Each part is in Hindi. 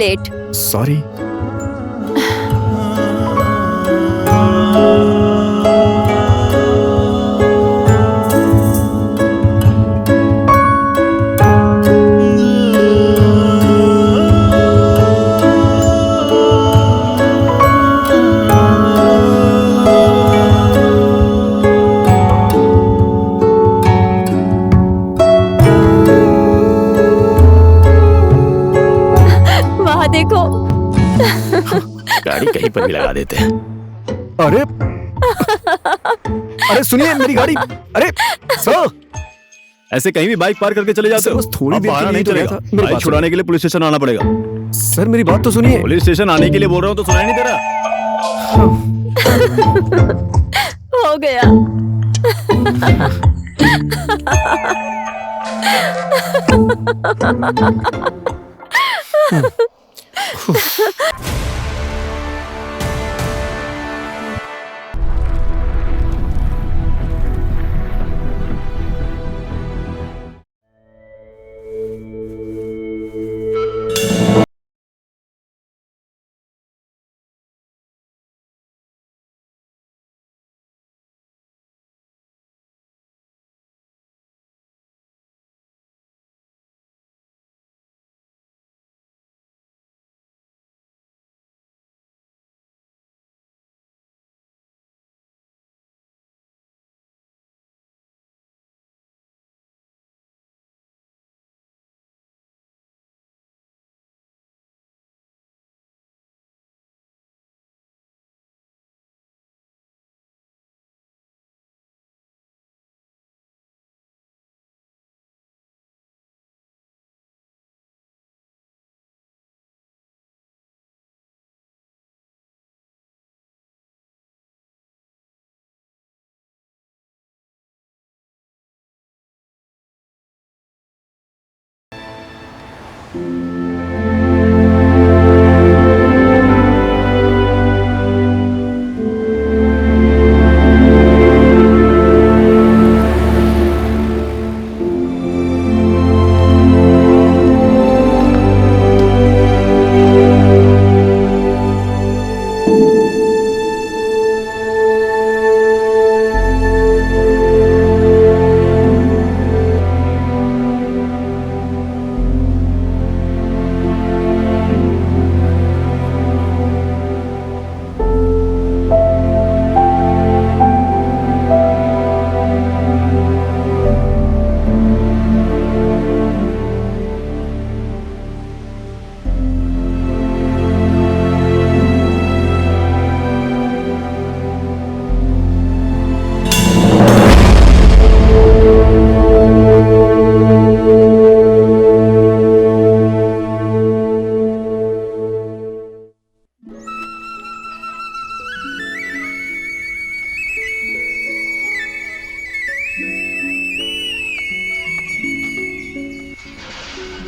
लेट। सॉरी। वहाँ देखो। गाड़ी कहीं पर भी लगा देते हैं। अरे अरे सुनिए मेरी गाड़ी। अरे सर, ऐसे कहीं भी बाइक पार्क करके चले जाते हो। थोड़ी देर के लिए नहीं चलेगा। बाइक छुड़ाने के लिए पुलिस स्टेशन आना पड़ेगा। सर मेरी बात तो सुनिए। पुलिस स्टेशन आने के लिए बोल रहा हूँ तो सुनाई नहीं दे रहा। हो गया।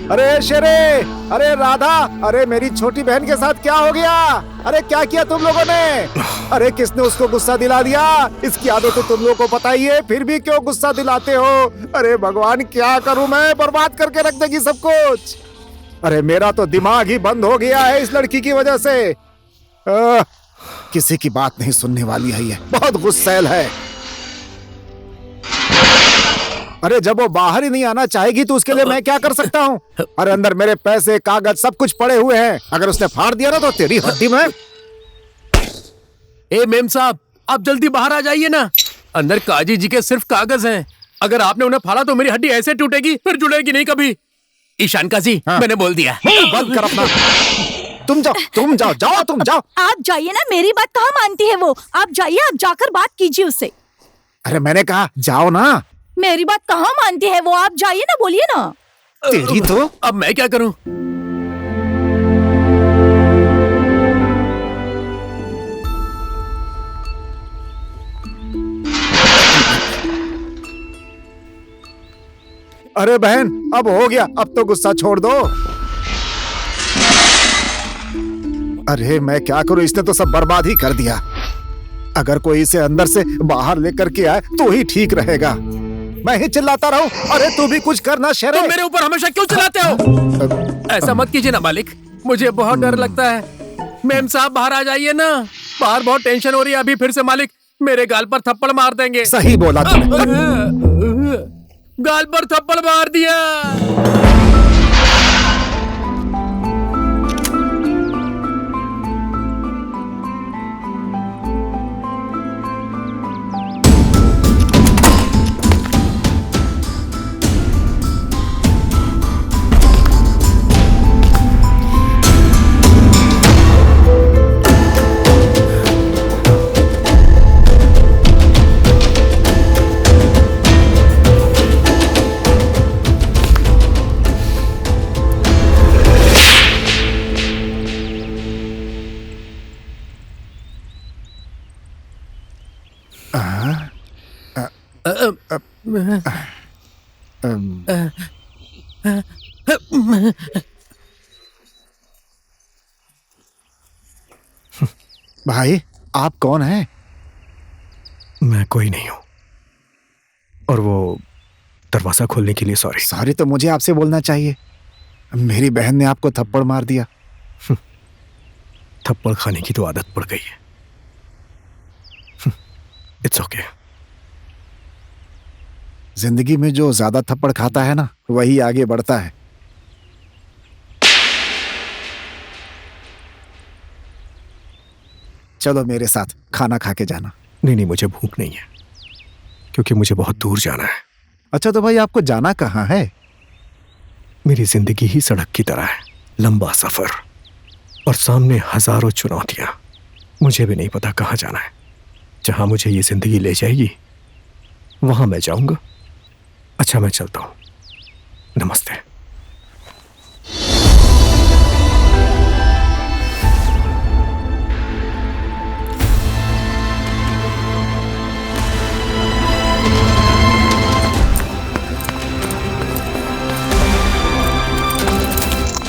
अरे शेरे, अरे राधा, अरे मेरी छोटी बहन के साथ क्या हो गया? अरे क्या किया तुम लोगों ने? अरे किसने उसको गुस्सा दिला दिया? इसकी आदत तो तुम लोगों को पता ही है, फिर भी क्यों गुस्सा दिलाते हो? अरे भगवान क्या करूं मैं, बर्बाद करके रख देगी सब कुछ। अरे मेरा तो दिमाग ही बंद हो गया है इस लड़की की वजह से। किसी की बात नहीं सुनने वाली है ये, बहुत गुस्सैल है। अरे जब वो बाहर ही नहीं आना चाहेगी तो उसके लिए मैं क्या कर सकता हूँ? अरे अंदर मेरे पैसे, कागज सब कुछ पड़े हुए हैं, अगर उसने फाड़ दिया ना तो तेरी हड्डी में। ए मेम साहब, आप जल्दी बाहर आ जाइए ना। अंदर काजी जी के सिर्फ कागज हैं। अगर आपने उन्हें फाड़ा तो मेरी हड्डी ऐसे टूटेगी, फिर जुड़ेगी नहीं कभी। ईशान काजी, हाँ। मैंने बोल दिया। बंद कर अपना। तुम जाओ। आप जाइए ना, मेरी बात कहाँ मानती है वो। आप जाइए, आप जाकर बात कीजिए उससे। अरे मैंने कहा जाओ ना। मेरी बात कहाँ मानती है वो, आप जाइए ना, बोलिए ना। तेरी तो। अब मैं क्या करूं? अरे बहन, अब हो गया, अब तो गुस्सा छोड़ दो। अरे मैं क्या करूं, इसने तो सब बर्बाद ही कर दिया। अगर कोई इसे अंदर से बाहर लेकर के आए तो ही ठीक रहेगा। मैं ही चिल्लाता रहूं? अरे तू भी कुछ करना शेरे। तुम मेरे ऊपर हमेशा क्यों चिल्लाते हो? ऐसा मत कीजिए ना मालिक, मुझे बहुत डर लगता है। मेम साहब बाहर आ जाइए ना, बाहर बहुत टेंशन हो रही है। अभी फिर से मालिक मेरे गाल पर थप्पड़ मार देंगे। सही बोला तूने। गाल पर थप्पड़ मार दिया। भाई आप कौन हैं? मैं कोई नहीं हूं। और वो दरवाजा खोलने के लिए सॉरी। सॉरी तो मुझे आपसे बोलना चाहिए। मेरी बहन ने आपको थप्पड़ मार दिया। थप्पड़ खाने की तो आदत पड़ गई है। It's okay. जिंदगी में जो ज्यादा थप्पड़ खाता है ना, वही आगे बढ़ता है। चलो मेरे साथ खाना खा के जाना। नहीं, मुझे भूख नहीं है, क्योंकि मुझे बहुत दूर जाना है। अच्छा तो भाई आपको जाना कहाँ है? मेरी जिंदगी ही सड़क की तरह है, लंबा सफर और सामने हजारों चुनौतियां। मुझे भी नहीं पता कहाँ जाना है। जहां मुझे ये जिंदगी ले जाएगी वहां मैं जाऊंगा। अच्छा मैं चलता हूं। नमस्ते।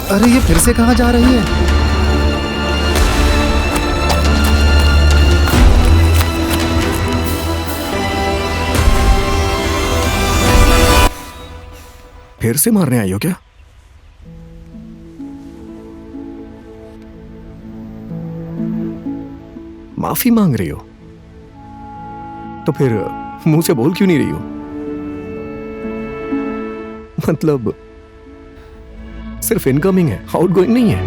अरे ये फिर से कहाँ जा रही है? फिर से मारने आई हो क्या? माफी मांग रही हो तो फिर मुंह से बोल क्यों नहीं रही हो? मतलब सिर्फ इनकमिंग है, आउटगोइंग नहीं है।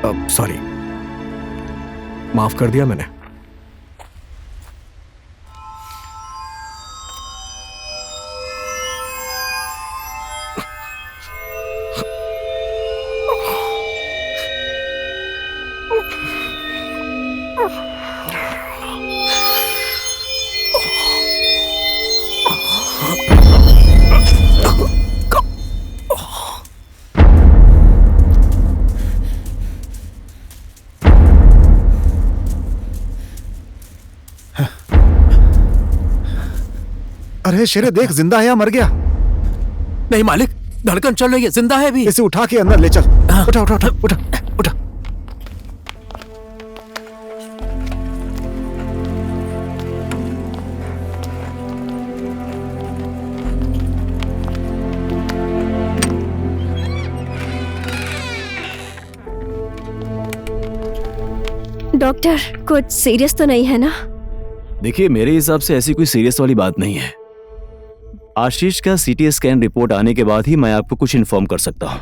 अब सॉरी, माफ कर दिया मैंने। अरे शेरे देख, जिंदा है या मर गया? नहीं मालिक, धड़कन चल रही है, जिंदा है भी। इसे उठा के अंदर ले चल। उठा उठा उठा उठा उठा। डॉक्टर कुछ सीरियस तो नहीं है ना? देखिए मेरे हिसाब से ऐसी कोई सीरियस वाली बात नहीं है। आशीष का सीटी स्कैन रिपोर्ट आने के बाद ही मैं आपको कुछ इन्फॉर्म कर सकता हूं।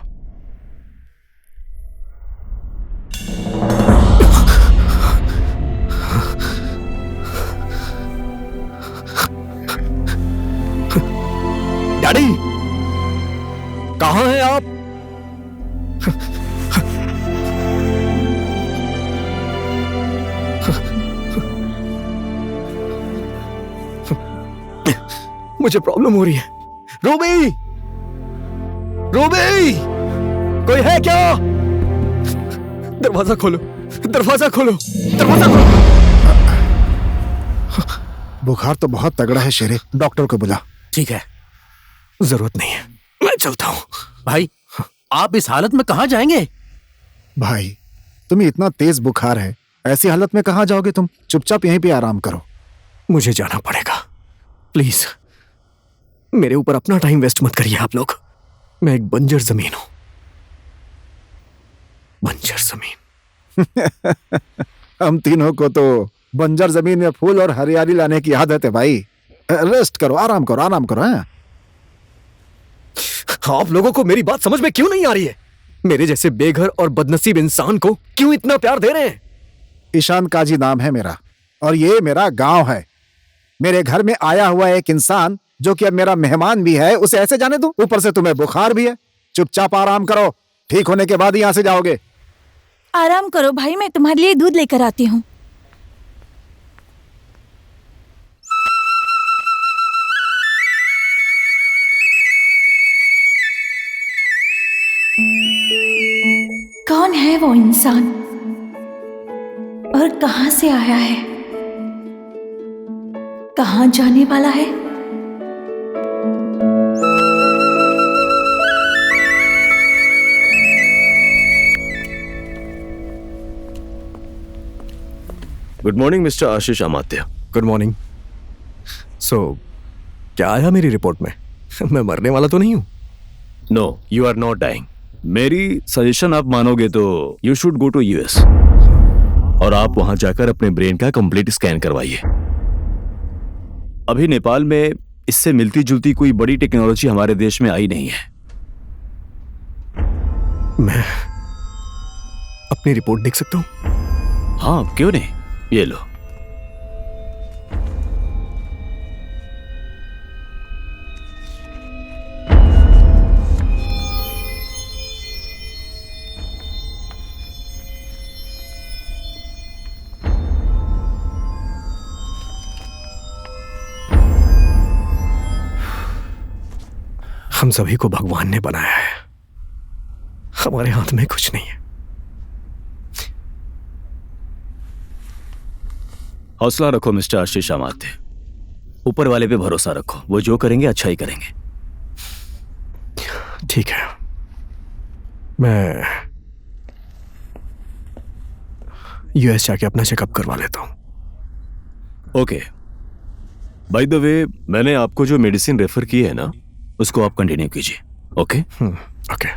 डैडी कहां हैं आप? मुझे प्रॉब्लम हो रही है। रूबी, रूबी, कोई है क्या? दरवाजा खोलो, दरवाजा खोलो, दरवाजा खोलो। बुखार तो बहुत तगड़ा है शेरे, डॉक्टर को बुला। ठीक है, जरूरत नहीं है, मैं चलता हूं। भाई आप इस हालत में कहां जाएंगे? भाई तुम्हें इतना तेज बुखार है, ऐसी हालत में कहां जाओगे तुम? चुपचाप यहीं पे आराम करो। मुझे जाना पड़ेगा, प्लीज मेरे ऊपर अपना टाइम वेस्ट मत करिए आप लोग। मैं एक बंजर जमीन हूं, बंजर जमीन। हम तीनों को तो बंजर जमीन में फूल और हरियाली लाने की आदत है भाई। रेस्ट करो, आराम करो, आराम करो। हैं? आप लोगों को मेरी बात समझ में क्यों नहीं आ रही है? मेरे जैसे बेघर और बदनसीब इंसान को क्यों इतना प्यार दे रहे हैं? ईशान काजी नाम है मेरा, और ये मेरा गांव है। मेरे घर में आया हुआ एक इंसान जो कि अब मेरा मेहमान भी है, उसे ऐसे जाने दूं? ऊपर से तुम्हें बुखार भी है। चुपचाप आराम करो, ठीक होने के बाद ही यहां से जाओगे। आराम करो भाई, मैं तुम्हारे लिए दूध लेकर आती हूँ। कौन है वो इंसान और कहां से आया है, कहां जाने वाला है? Good morning mister Ashish Amatya. Good morning. So क्या आया मेरी रिपोर्ट में? मैं मरने वाला तो नहीं हूं? No, you are not dying. मेरी सजेशन आप मानोगे तो you should go to US और आप वहां जाकर अपने ब्रेन का कंप्लीट स्कैन करवाइए। अभी नेपाल में इससे मिलती जुलती कोई बड़ी टेक्नोलॉजी हमारे देश में आई नहीं है। मैं अपनी रिपोर्ट देख सकता हूं? हाँ, क्यों नहीं, ये लो। हम सभी को भगवान ने बनाया है, हमारे हाथ में कुछ नहीं है। हौसला रखो मिस्टर आशीष अमात्य, ऊपर वाले पे भरोसा रखो, वो जो करेंगे अच्छा ही करेंगे। ठीक है, मैं यूएस जाके अपना चेकअप करवा लेता हूं। ओके, बाय द वे मैंने आपको जो मेडिसिन रेफर की है ना, उसको आप कंटिन्यू कीजिए। ओके? ओके।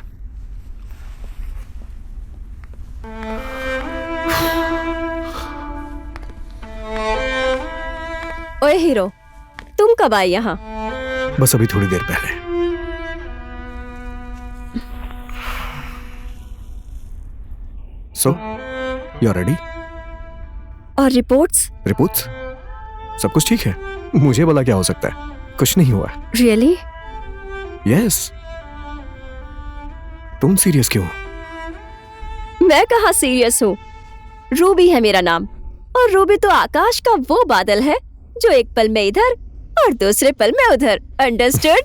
ओए हीरो, तुम कब आए यहाँ? बस अभी थोड़ी देर पहले। So you are ready? और रिपोर्ट्स? रिपोर्ट्स सब कुछ ठीक है। मुझे भला क्या हो सकता है? कुछ नहीं हुआ। रियली? यस। तुम सीरियस क्यों? मैं कहाँ सीरियस हूँ। रूबी है मेरा नाम, और रूबी तो आकाश का वो बादल है जो एक पल में इधर और दूसरे पल में उधर। अंडरस्टूड?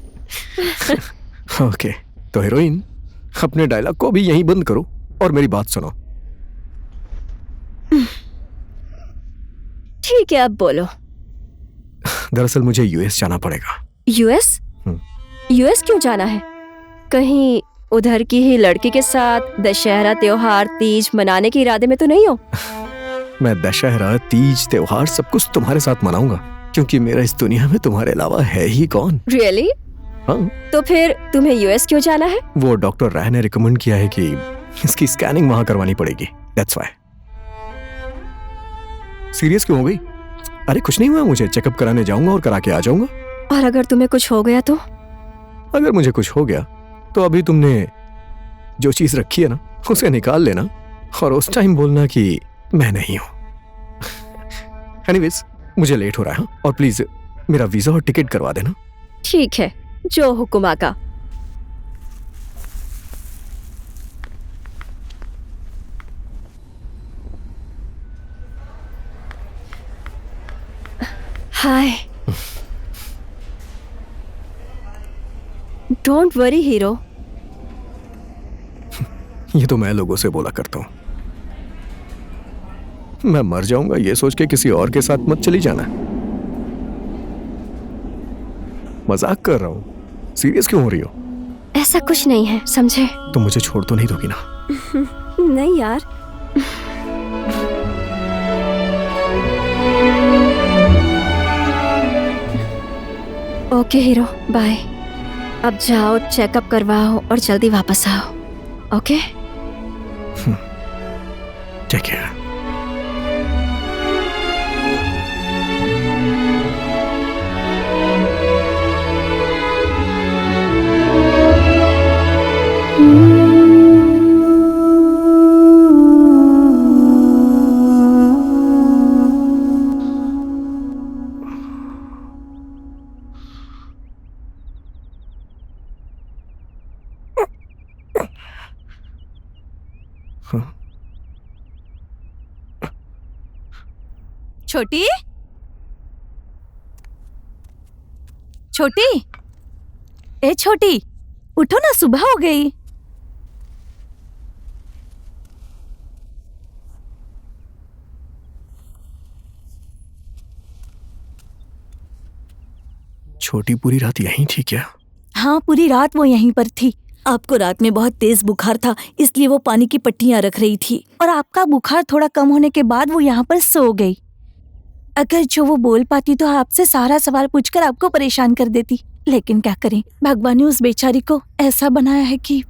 ओके, तो हीरोइन अपने डायलॉग को भी यहीं बंद करो और मेरी बात सुनो। ठीक है, अब बोलो। दरअसल मुझे यूएस जाना पड़ेगा। यूएस? यूएस क्यों जाना है? कहीं उधर की ही लड़की के साथ दशहरा त्योहार तीज मनाने के इरादे में तो नहीं हो? मैं दशहरा तीज त्योहार सब कुछ तुम्हारे साथ मनाऊंगा, क्योंकि मेरा इस दुनिया में तुम्हारे अलावा है ही कौन। रियली? हाँ। तो फिर तुम्हें यूएस क्यों जाना है? वो डॉक्टर राय ने रिकमेंड किया है कि इसकी स्कैनिंग वहां करवानी पड़ेगी, दैट्स व्हाई। सीरियस क्यों हो गई? अरे कुछ नहीं हुआ, मुझे चेकअप कराने जाऊंगा और करा के आ जाऊंगा। और अगर तुम्हें कुछ हो गया तो? अगर मुझे कुछ हो गया तो अभी तुमने जो चीज रखी है ना, उसे निकाल लेना और उस टाइम बोलना कि मैं नहीं हूं। एनीवेज, मुझे लेट हो रहा है और प्लीज मेरा वीजा और टिकट करवा देना। ठीक है, जो हुक्म आका। हाय। Don't worry hero. ये तो मैं लोगों से बोला करता हूं। मैं मर जाऊंगा ये सोच के किसी और के साथ मत चली जाना। मजाक कर रहा हूं, सीरियस क्यों हो रही हो? ऐसा कुछ नहीं है, समझे? तुम मुझे छोड़ तो नहीं दोगी ना? नहीं यार। Okay hero, bye. अब जाओ, चेकअप करवाओ और जल्दी वापस आओ। ओके? Take care. छोटी छोटी, ए छोटी, उठो ना, सुबह हो गई। छोटी पूरी रात यहीं थी क्या? हाँ, पूरी रात वो यहीं पर थी। आपको रात में बहुत तेज बुखार था, इसलिए वो पानी की पट्टियां रख रही थी, और आपका बुखार थोड़ा कम होने के बाद वो यहाँ पर सो गई। अगर जो वो बोल पाती तो आपसे सारा सवाल पूछकर आपको परेशान कर देती, लेकिन क्या करें, भगवान ने उस बेचारी को ऐसा बनाया है कि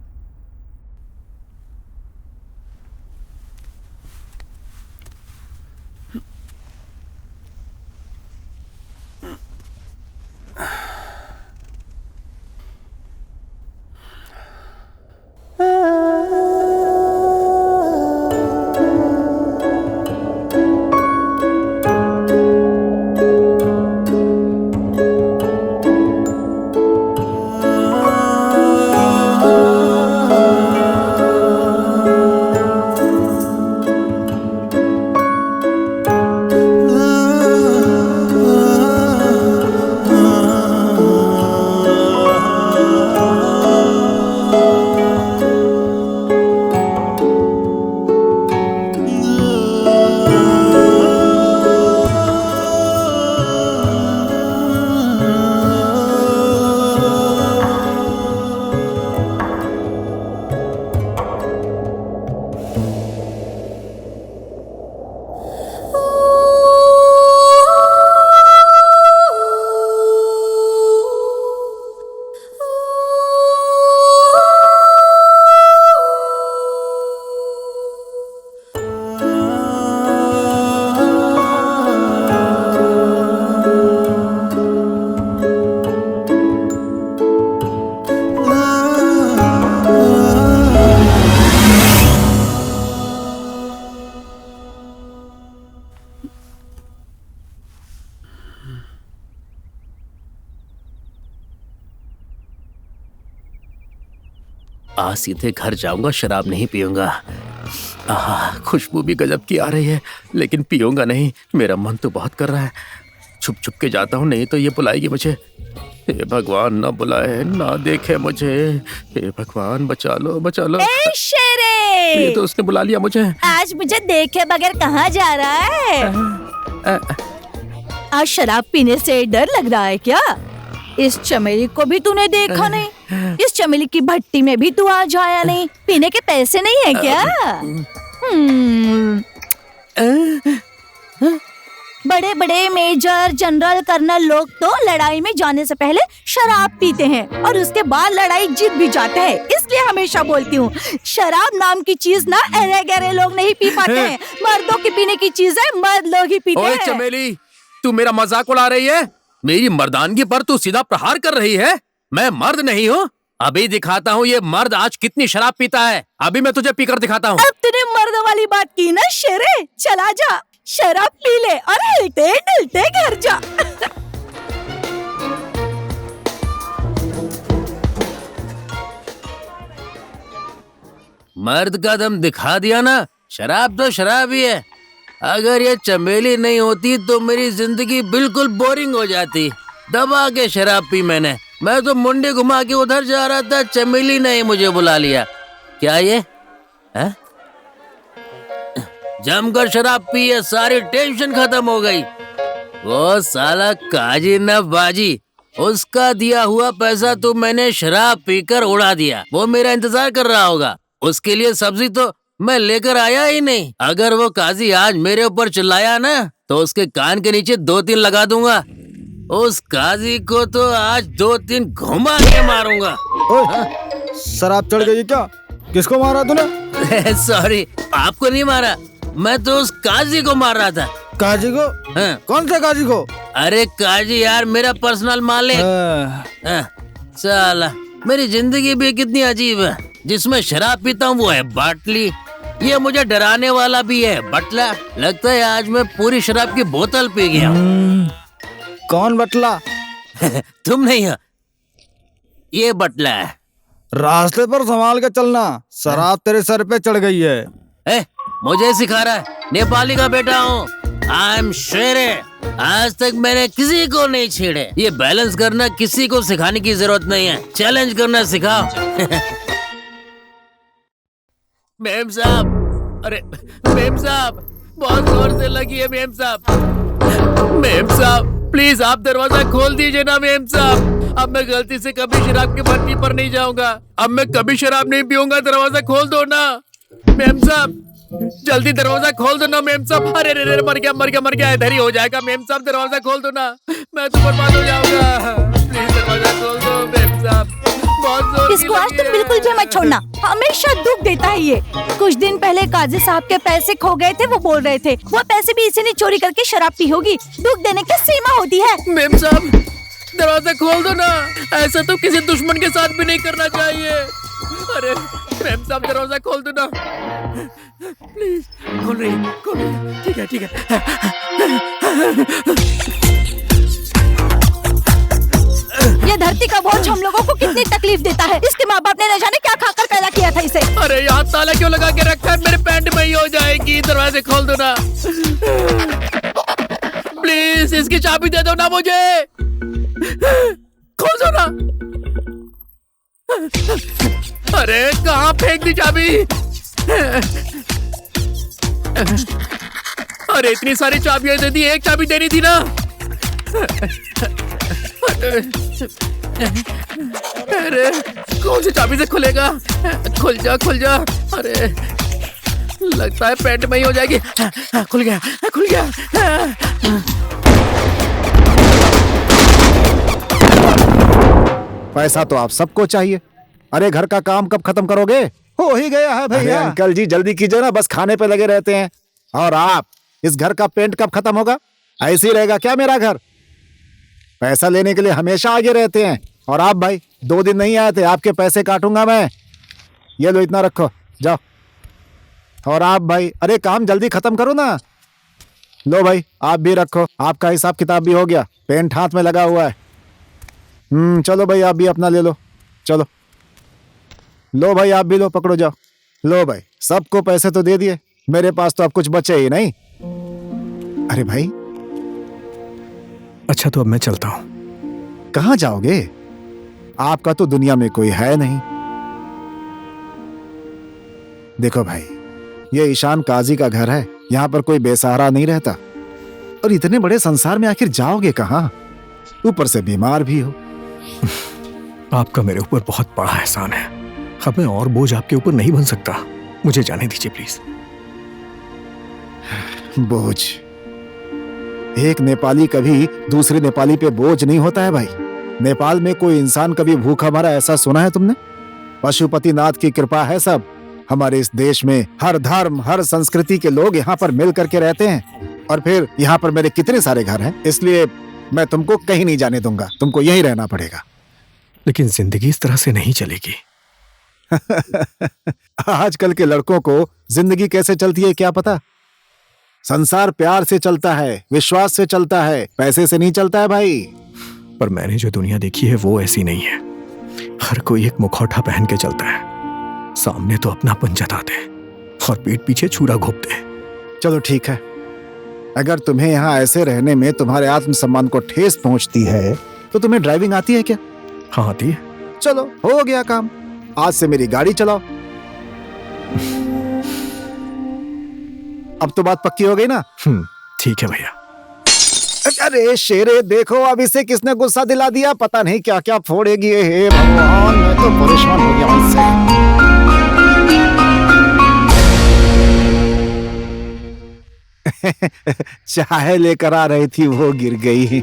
आज सीधे घर जाऊंगा, शराब नहीं पीऊंगा। खुशबू भी गजब की आ रही है, लेकिन पीऊंगा नहीं। मेरा मन तो बहुत कर रहा है। छुप छुप के जाता हूँ, नहीं तो ये बुलाएगी मुझे। हे भगवान, ना बुलाए, ना देखे मुझे। हे भगवान, बचा लो, बचा लो। ए शेरे, ये तो उसने बुला लिया मुझे। आज मुझे देखे बगैर कहाँ जा रहा है? आज शराब पीने से डर लग रहा है क्या? इस चमेली को भी तूने देखा नहीं? इस चमेली की भट्टी में भी तू आज आया नहीं? पीने के पैसे नहीं है क्या? बड़े बड़े मेजर, जनरल, कर्नल लोग तो लड़ाई में जाने से पहले शराब पीते हैं और उसके बाद लड़ाई जीत भी जाते हैं। इसलिए हमेशा बोलती हूँ, शराब नाम की चीज ना अरे गहरे लोग नहीं पी पाते हैं। मर्दों की पीने की चीज है, मर्द लोग ही पीते हैं। चमेली, तू मेरा मजाक उड़ा रही है? मेरी मर्दानगी पर तू सीधा प्रहार कर रही है। मैं मर्द नहीं हूँ। अभी दिखाता हूँ ये मर्द आज कितनी शराब पीता है। अभी मैं तुझे पीकर दिखाता हूँ। अब तूने मर्द वाली बात की ना शेरे, चला जा, शराब पी ले और हिलते डुलते घर जा। मर्द का दम दिखा दिया ना। शराब तो शराब ही है। अगर ये चमेली नहीं होती तो मेरी जिंदगी बिल्कुल बोरिंग हो जाती। दबा के शराब पी मैंने। मैं तो मुंडी घुमा के उधर जा रहा था, चमेली ने मुझे बुला लिया। क्या ये है? जमकर शराब पी है, सारी टेंशन खत्म हो गई। वो साला काजी न बाजी, उसका दिया हुआ पैसा तो मैंने शराब पीकर उड़ा दिया। वो मेरा इंतजार कर रहा होगा। उसके लिए सब्जी तो मैं लेकर आया ही नहीं। अगर वो काजी आज मेरे ऊपर चिल्लाया ना तो उसके कान के नीचे 2-3 लगा दूंगा। उस काजी को तो आज 2-3 घुमा के मारूंगा। शराब चढ़ गई क्या? किसको मारा तूने? सॉरी, आपको नहीं मारा। मैं तो उस काजी को मार रहा था। काजी को? हाँ। कौन सा काजी को? अरे काजी यार, मेरा पर्सनल मालिक। हाँ, साला मेरी जिंदगी भी कितनी अजीब है। जिसमें शराब पीता हूँ वो है बाटली, ये मुझे डराने वाला भी है बटला। लगता है आज मैं पूरी शराब की बोतल पी गया हूँ। कौन बटला? तुम नहीं हो, ये बटला है। रास्ते पर संभाल के चलना, शराब तेरे सर पे चढ़ गई है। ए, मुझे सिखा रहा है? नेपाली का बेटा हूँ, आई एम शेरे। आज तक मैंने किसी को नहीं छेड़े। ये बैलेंस करना किसी को सिखाने की जरूरत नहीं है, चैलेंज करना सिखाओ। मेम साहब, अरे मेम साहब, बहुत जोर से लगी है मेम साहब। मेम साहब प्लीज आप दरवाजा खोल दीजिए ना मेम साहब। अब मैं गलती से कभी शराब की भट्टी पर नहीं जाऊंगा। अब मैं कभी शराब नहीं पीऊंगा, दरवाजा खोल दो ना मेम साहब। जल्दी दरवाजा खोल दो ना मेम साहब। अरे रे रे, मर गया, इधर ही हो जाएगा मेम साहब। दरवाजा खोल दो ना, मैं तो बर्बाद हो जाऊंगा। प्लीज दरवाजा खोल दो मेम साहब, बहुत जोर इसको आज तुम बिल्कुल भी मत छोड़ना, हमेशा दुख देता है ये। कुछ दिन पहले काजी साहब के पैसे खो गए थे, वो बोल रहे थे वो पैसे भी इसी ने चोरी करके शराब पी होगी। दुख देने की सीमा होती है। मेम साहब दरवाजा खोल दो ना, ऐसा तो किसी दुश्मन के साथ भी नहीं करना चाहिए। अरे मेम साहब दरवाजा खोल दो ना प्लीज। खोल रही, ठीक है। ये धरती का बोझ हम लोगों को कितनी तकलीफ देता है। इसके माँ बाप ने न जाने क्या खाकर पैदा किया था इसे। अरे यहाँ ताला क्यों लगा के रखा है? मेरे पैंट में ही हो जाएगी। दरवाजे खोल दो ना प्लीज, इसकी चाबी दे दो ना मुझे, खोल दो ना। अरे कहाँ फेंक दी चाबी? अरे इतनी सारी चाबियां दे दी, एक चाबी देनी थी ना। अरे कौन सी चाबी से खुलेगा? खुल जा। अरे लगता है पेट में ही हो जाएगी। खुल गया। पैसा तो आप सबको चाहिए। अरे घर का काम कब खत्म करोगे? हो ही गया है भैया। अंकल जी जल्दी कीजिए ना, बस खाने पे लगे रहते हैं। और आप, इस घर का पेंट कब खत्म होगा? ऐसे ही रहेगा क्या मेरा घर? पैसा लेने के लिए हमेशा आगे रहते हैं। और आप भाई 2 दिन नहीं आए थे, आपके पैसे काटूंगा मैं। ये लो, इतना रखो, जाओ। और आप भाई, अरे काम जल्दी खत्म करो ना। लो भाई आप भी रखो, आपका हिसाब किताब भी हो गया। पेंट हाथ में लगा हुआ है। चलो भाई आप भी अपना ले लो, चलो। लो भाई आप भी लो, पकड़ो, जाओ। लो भाई, सबको पैसे तो दे दिए, मेरे पास तो अब कुछ बचे ही नहीं। अरे भाई, अच्छा तो अब मैं चलता हूं। कहाँ जाओगे? आपका तो दुनिया में कोई है नहीं। देखो भाई, ये ईशान काजी का घर है, यहाँ पर कोई बेसहारा नहीं रहता। और इतने बड़े संसार में आखिर जाओगे कहाँ? ऊपर से बीमार भी हो। आपका मेरे ऊपर बहुत बड़ा एहसान है। अब मैं और बोझ आपके ऊपर नहीं बन सकता। मुझे जाने दीजिए प्लीज। बोझ? एक नेपाली कभी दूसरे नेपाली पे बोझ नहीं होता है भाई। नेपाल में कोई इंसान कभी भूखा मरा ऐसा सुना है तुमने? पशुपतिनाथ की कृपा है सब। हमारे इस देश में हर धर्म, हर संस्कृति के लोग यहाँ पर मिल करके रहते हैं। और फिर यहाँ पर मेरे कितने सारे घर हैं, इसलिए मैं तुमको कहीं नहीं जाने दूंगा। तुमको यहीं रहना पड़ेगा। लेकिन जिंदगी इस तरह से नहीं चलेगी। आजकल के लड़कों को जिंदगी कैसे चलती है क्या पता? संसार प्यार से चलता है, विश्वास से चलता है, पैसे से नहीं चलता है भाई। पर मैंने जो दुनिया देखी है वो ऐसी नहीं है। हर कोई एक मुखौटा पहन के चलता है। सामने तो अपनापन जताते हैं और पीठ पीछे छुरा घोंपते हैं। चलो ठीक है, अगर तुम्हें यहाँ ऐसे रहने में तुम्हारे आत्मसम्मान को ठेस पहुंचती है तो तुम्हें ड्राइविंग आती है क्या? हाँ आती है। चलो हो गया काम, आज से मेरी गाड़ी चलाओ। अब तो बात पक्की हो गई ना? ठीक है भैया। अरे शेरे देखो, अब इसे किसने गुस्सा दिला दिया, पता नहीं क्या क्या फोड़ेगी। हे भगवान, मैं तो परेशान हो गया इससे। चाय लेकर आ रही थी, वो गिर गई।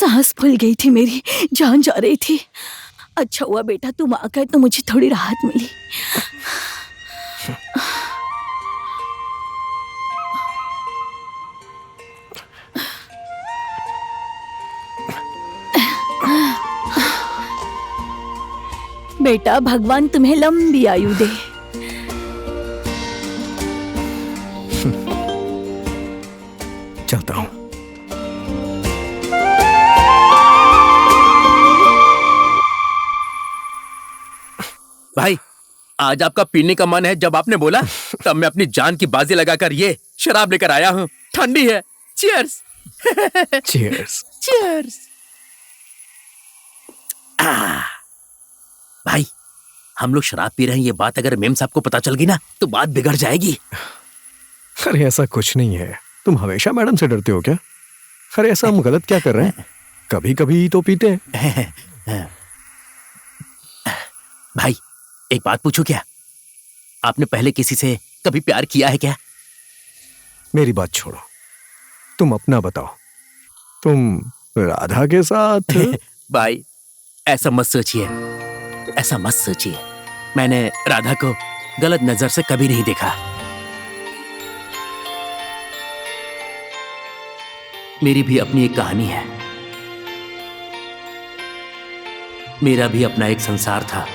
सांस फूल गई थी, मेरी जान जा रही थी। अच्छा हुआ बेटा तुम आ गए तो मुझे थोड़ी राहत मिली। बेटा भगवान तुम्हें लंबी आयु दे। चलता हूं। भाई आज आपका पीने का मन है, जब आपने बोला तब मैं अपनी जान की बाजी लगाकर ये शराब लेकर आया हूँ। ठंडी है। चीयर्स। चीयर्स। चीयर्स। भाई हम लोग शराब पी रहे हैं, ये बात अगर मेम साहब को पता चल गई ना तो बात बिगड़ जाएगी। अरे ऐसा कुछ नहीं है, तुम हमेशा मैडम से डरते हो क्या? अरे ऐसा हम गलत क्या कर रहे हैं? कभी कभी तो पीते हैं। भाई एक बात पूछूं क्या? आपने पहले किसी से कभी प्यार किया है क्या? मेरी बात छोड़ो, तुम अपना बताओ। तुम राधा के साथ? भाई ऐसा मत सोचिए, ऐसा मत सोचिए। मैंने राधा को गलत नजर से कभी नहीं देखा। मेरी भी अपनी एक कहानी है। मेरा भी अपना एक संसार था।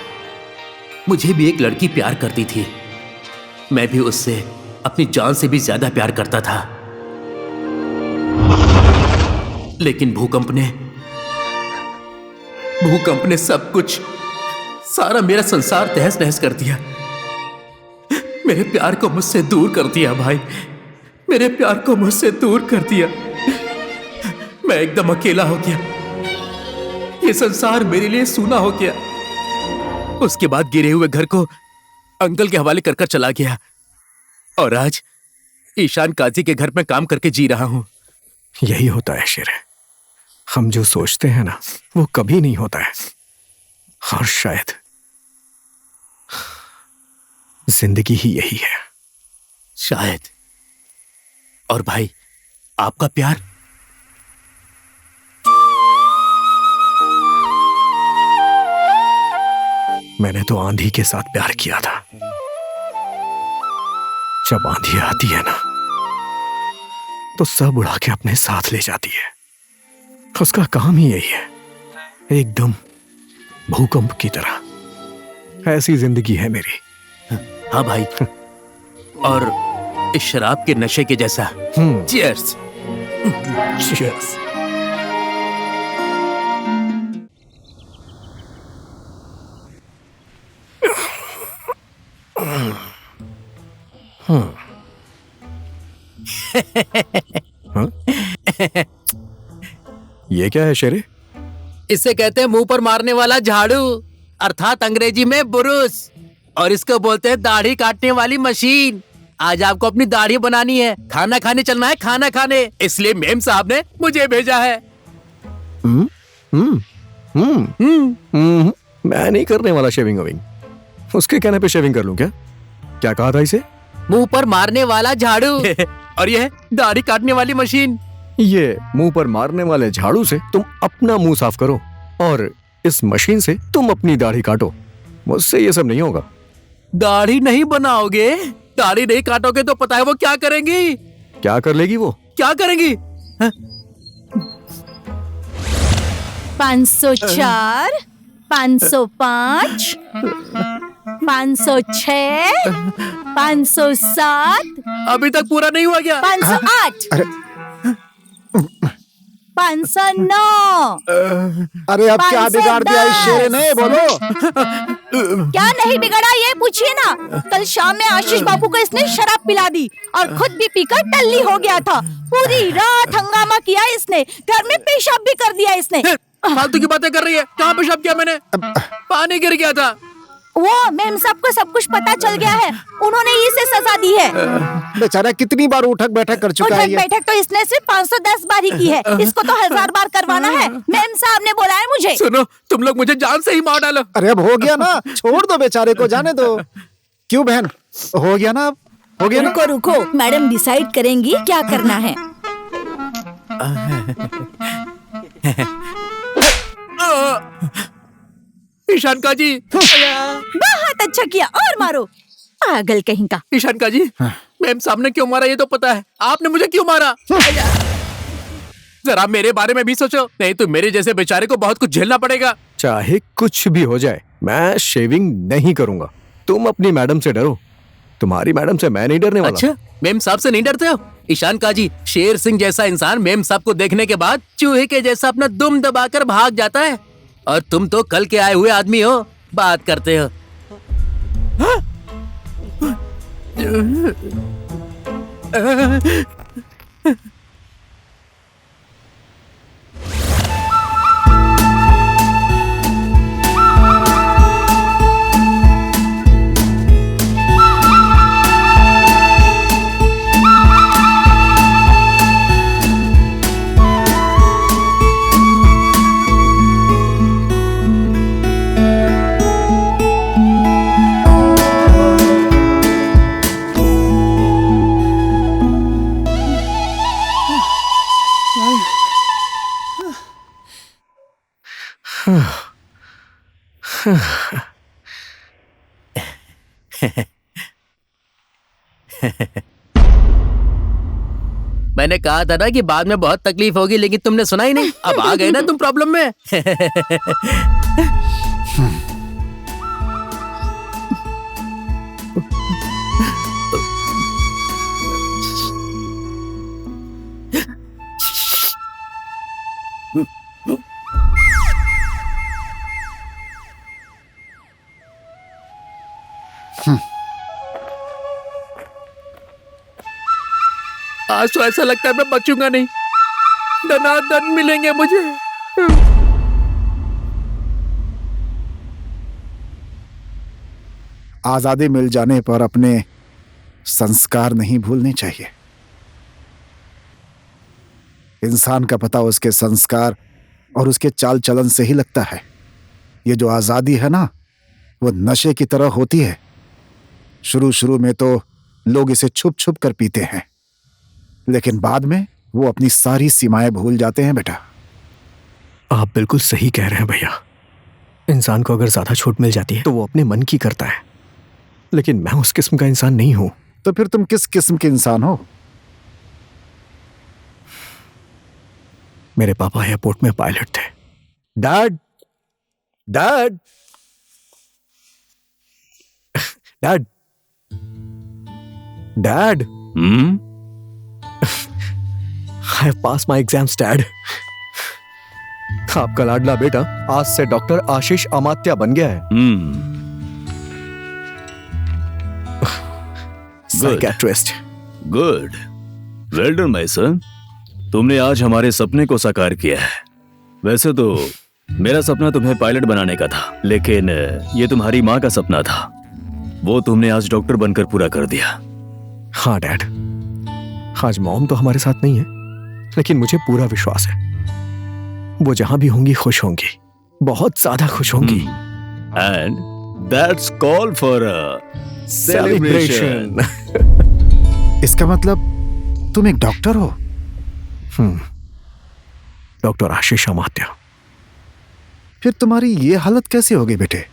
मुझे भी एक लड़की प्यार करती थी। मैं भी उससे अपनी जान से भी ज्यादा प्यार करता था। लेकिन भूकंप ने सब कुछ, सारा मेरा संसार तहस नहस कर दिया। मेरे प्यार को मुझसे दूर कर दिया भाई, मेरे प्यार को मुझसे दूर कर दिया। मैं एकदम अकेला हो गया। ये संसार मेरे लिए सूना हो गया। उसके बाद गिरे हुए घर को अंकल के हवाले कर चला गया और आज ईशान काजी के घर में काम करके जी रहा हूं। यही होता है शेर। हम जो सोचते हैं ना वो कभी नहीं होता है। और शायद जिंदगी ही यही है। शायद। और भाई आपका प्यार? मैंने तो आंधी के साथ प्यार किया था। जब आंधी आती है ना तो सब उड़ा के अपने साथ ले जाती है। उसका काम ही यही है, एकदम भूकंप की तरह। ऐसी जिंदगी है मेरी। हाँ भाई। और इस शराब के नशे के जैसा। चीयर्स। चीयर्स। ये क्या है शेरे? इसे कहते हैं मुंह पर मारने वाला झाड़ू, अर्थात अंग्रेजी में बुरुश। और इसको बोलते हैं दाढ़ी काटने वाली मशीन। आज आपको अपनी दाढ़ी बनानी है, खाना खाने चलना है, खाना खाने। इसलिए मेम साहब ने मुझे भेजा है। मैं नहीं करने वाला शेविंग वेविंग। उसके कहने पे शेविंग कर लूं क्या? क्या कहा था इसे? मुंह पर मारने वाला झाड़ू। और ये है दाढ़ी काटने वाली मशीन। ये मुंह पर मारने वाले झाड़ू से तुम अपना मुंह साफ करो और इस मशीन से तुम अपनी दाढ़ी काटो। मुझसे ये सब नहीं होगा। दाढ़ी नहीं बनाओगे? दाढ़ी नहीं काटोगे तो पता है वो क्या करेंगी? क्या कर लेगी वो? क्या करेंगी? 504, 505, 506, 507, अभी तक पूरा नहीं हुआ क्या? 508, 509। अरे अब क्या बिगाड़ दिया इस शेरे ने? बोलो। क्या नहीं बिगड़ा ये पूछिए ना। कल शाम में आशीष बाबू को इसने शराब पिला दी और खुद भी पीकर टल्ली हो गया था। पूरी रात हंगामा किया इसने, घर में पेशाब भी कर दिया इसने। फालतू की बातें कर रही है। कहाँ पेशाब किया मैंने? पानी गिर गया था। वो मेम साहब को सब कुछ पता चल गया है, उन्होंने इसे सजा दी है। बेचारा कितनी बार उठक बैठक कर चुका है। उठक बैठक तो इसने सिर्फ 510 बार ही की है, इसको तो 1000 बार करवाना है। मेम साहब ने बोला है मुझे। सुनो, तुम लोग मुझे जान से ही मार डालो। अरे अब हो गया ना, छोड़ दो बेचारे को, जाने दो। क्यों बहन, हो गया ना? अब हो गया ना? रुको रुको, मैडम डिसाइड करेंगी क्या करना है। ईशान का जी, बहुत अच्छा किया, और मारो, पागल कहीं का। ईशान का जी, मैम साहब ने क्यों मारा ये तो पता है, आपने मुझे क्यों मारा? जरा मेरे बारे में भी सोचो, नहीं तो मेरे जैसे बेचारे को बहुत कुछ झेलना पड़ेगा। चाहे कुछ भी हो जाए, मैं शेविंग नहीं करूंगा। तुम अपनी मैडम से डरो, तुम्हारी मैडम से मैं नहीं डरने वाला। अच्छा, मेम साहब से नहीं डरते हो? ईशान का जी, शेर सिंह जैसा इंसान मेम साहब को देखने के बाद चूहे के जैसा अपना दुम दबाकर भाग जाता है, और तुम तो कल के आए हुए आदमी हो, बात करते हो। मैंने कहा था ना कि बाद में बहुत तकलीफ होगी, लेकिन तुमने सुना ही नहीं। अब आ गए ना तुम प्रॉब्लम में। आज तो ऐसा लगता है मैं बचूंगा नहीं, दनादन मिलेंगे मुझे। आजादी मिल जाने पर अपने संस्कार नहीं भूलने चाहिए। इंसान का पता उसके संस्कार और उसके चाल चलन से ही लगता है। ये जो आजादी है ना, वो नशे की तरह होती है। शुरू में तो लोग इसे छुप छुप कर पीते हैं, लेकिन बाद में वो अपनी सारी सीमाएं भूल जाते हैं। बेटा, आप बिल्कुल सही कह रहे हैं भैया। इंसान को अगर ज्यादा छूट मिल जाती है तो वो अपने मन की करता है, लेकिन मैं उस किस्म का इंसान नहीं हूं। तो फिर तुम किस किस्म के इंसान हो? मेरे पापा एयरपोर्ट में पायलट थे। Dad, dad, dad, dad, I have passed my exams, Dad. आपका लाडला बेटा आज से डॉक्टर आशीष अमात्या बन गया है। Psychiatrist. Good, well done my son. तुमने आज हमारे सपने को साकार किया है। वैसे तो मेरा सपना तुम्हें पायलट बनाने का था, लेकिन ये तुम्हारी माँ का सपना था, वो तुमने आज डॉक्टर बनकर पूरा कर दिया। हाँ डैड, आज मॉम तो हमारे साथ नहीं है, लेकिन मुझे पूरा विश्वास है वो जहां भी होंगी खुश होंगी, बहुत ज्यादा खुश होंगी। And that's call for a celebration. इसका मतलब तुम एक डॉक्टर हो? डॉक्टर आशीष अमात्या। फिर तुम्हारी ये हालत कैसे हो गई बेटे?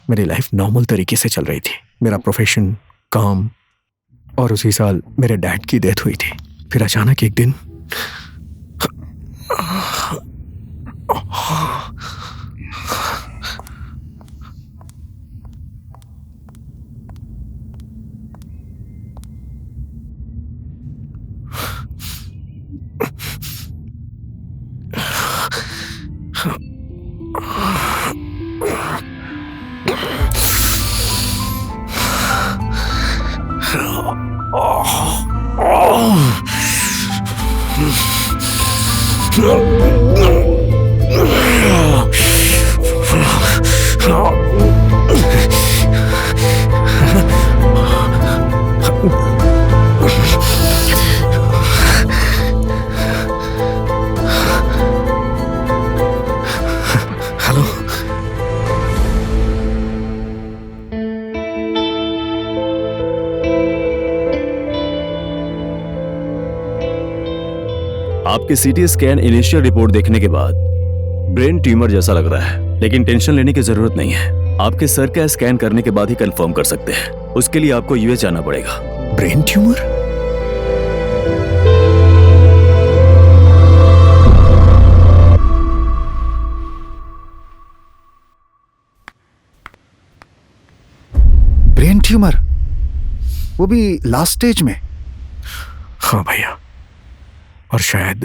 मेरी लाइफ नॉर्मल तरीके से चल रही थी। मेरा प्रोफेशन, काम, और उसी साल मेरे डैड की डेथ हुई थी। फिर अचानक एक दिन आपके सीटी स्कैन इनिशियल रिपोर्ट देखने के बाद ब्रेन ट्यूमर जैसा लग रहा है, लेकिन टेंशन लेने की जरूरत नहीं है। आपके सर का स्कैन करने के बाद ही कंफर्म कर सकते हैं। उसके लिए आपको यूएस जाना पड़ेगा। Brain tumour? ब्रेन ट्यूमर, वो भी लास्ट स्टेज में? हाँ भैया, और शायद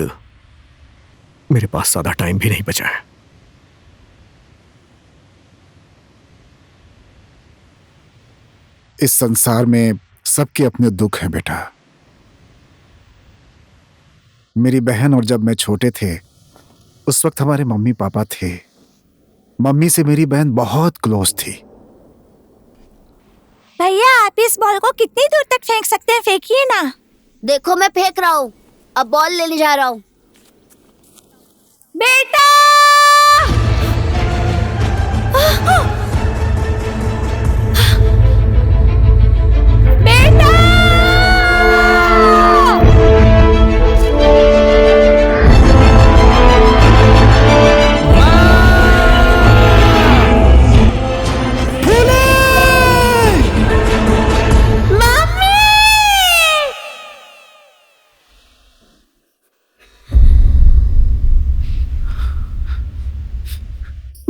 मेरे पास ज्यादा टाइम भी नहीं बचा है। इस संसार में सबके अपने दुख हैं बेटा। मेरी बहन और जब मैं छोटे थे उस वक्त हमारे मम्मी पापा थे। मम्मी से मेरी बहन बहुत क्लोज थी। भैया आप इस बॉल को कितनी दूर तक फेंक सकते हैं, फेंकिए ना। देखो मैं फेंक रहा हूँ, अब बॉल लेने जा रहा हूँ। बेटा! बेटा!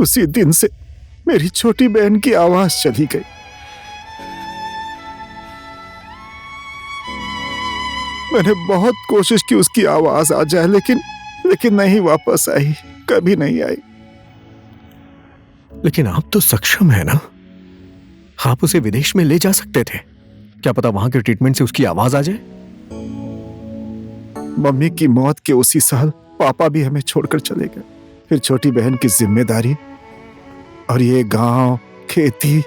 उसी दिन से मेरी छोटी बहन की आवाज चली गई। मैंने बहुत कोशिश की उसकी आवाज आ जाए, लेकिन नहीं वापस आई, कभी नहीं आई। लेकिन आप तो सक्षम है ना, आप उसे विदेश में ले जा सकते थे। क्या पता वहां के ट्रीटमेंट से उसकी आवाज आ जाए। मम्मी की मौत के उसी साल पापा भी हमें छोड़कर चले गए। फिर छोटी बहन की जिम्मेदारी और ये गांव, खेती,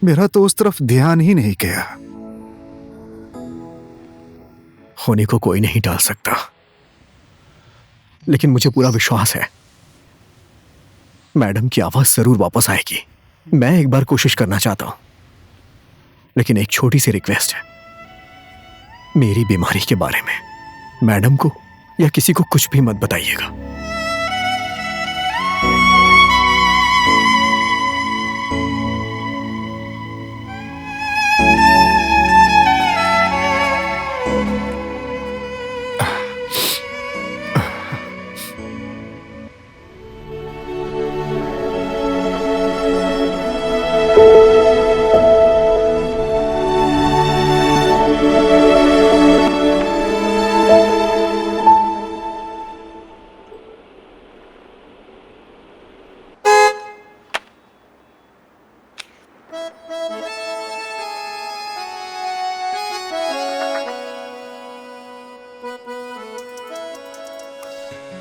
मेरा तो उस तरफ ध्यान ही नहीं गया। होने को कोई नहीं टाल सकता, लेकिन मुझे पूरा विश्वास है मैडम की आवाज जरूर वापस आएगी। मैं एक बार कोशिश करना चाहता हूं, लेकिन एक छोटी सी रिक्वेस्ट है। मेरी बीमारी के बारे में मैडम को या किसी को कुछ भी मत बताइएगा।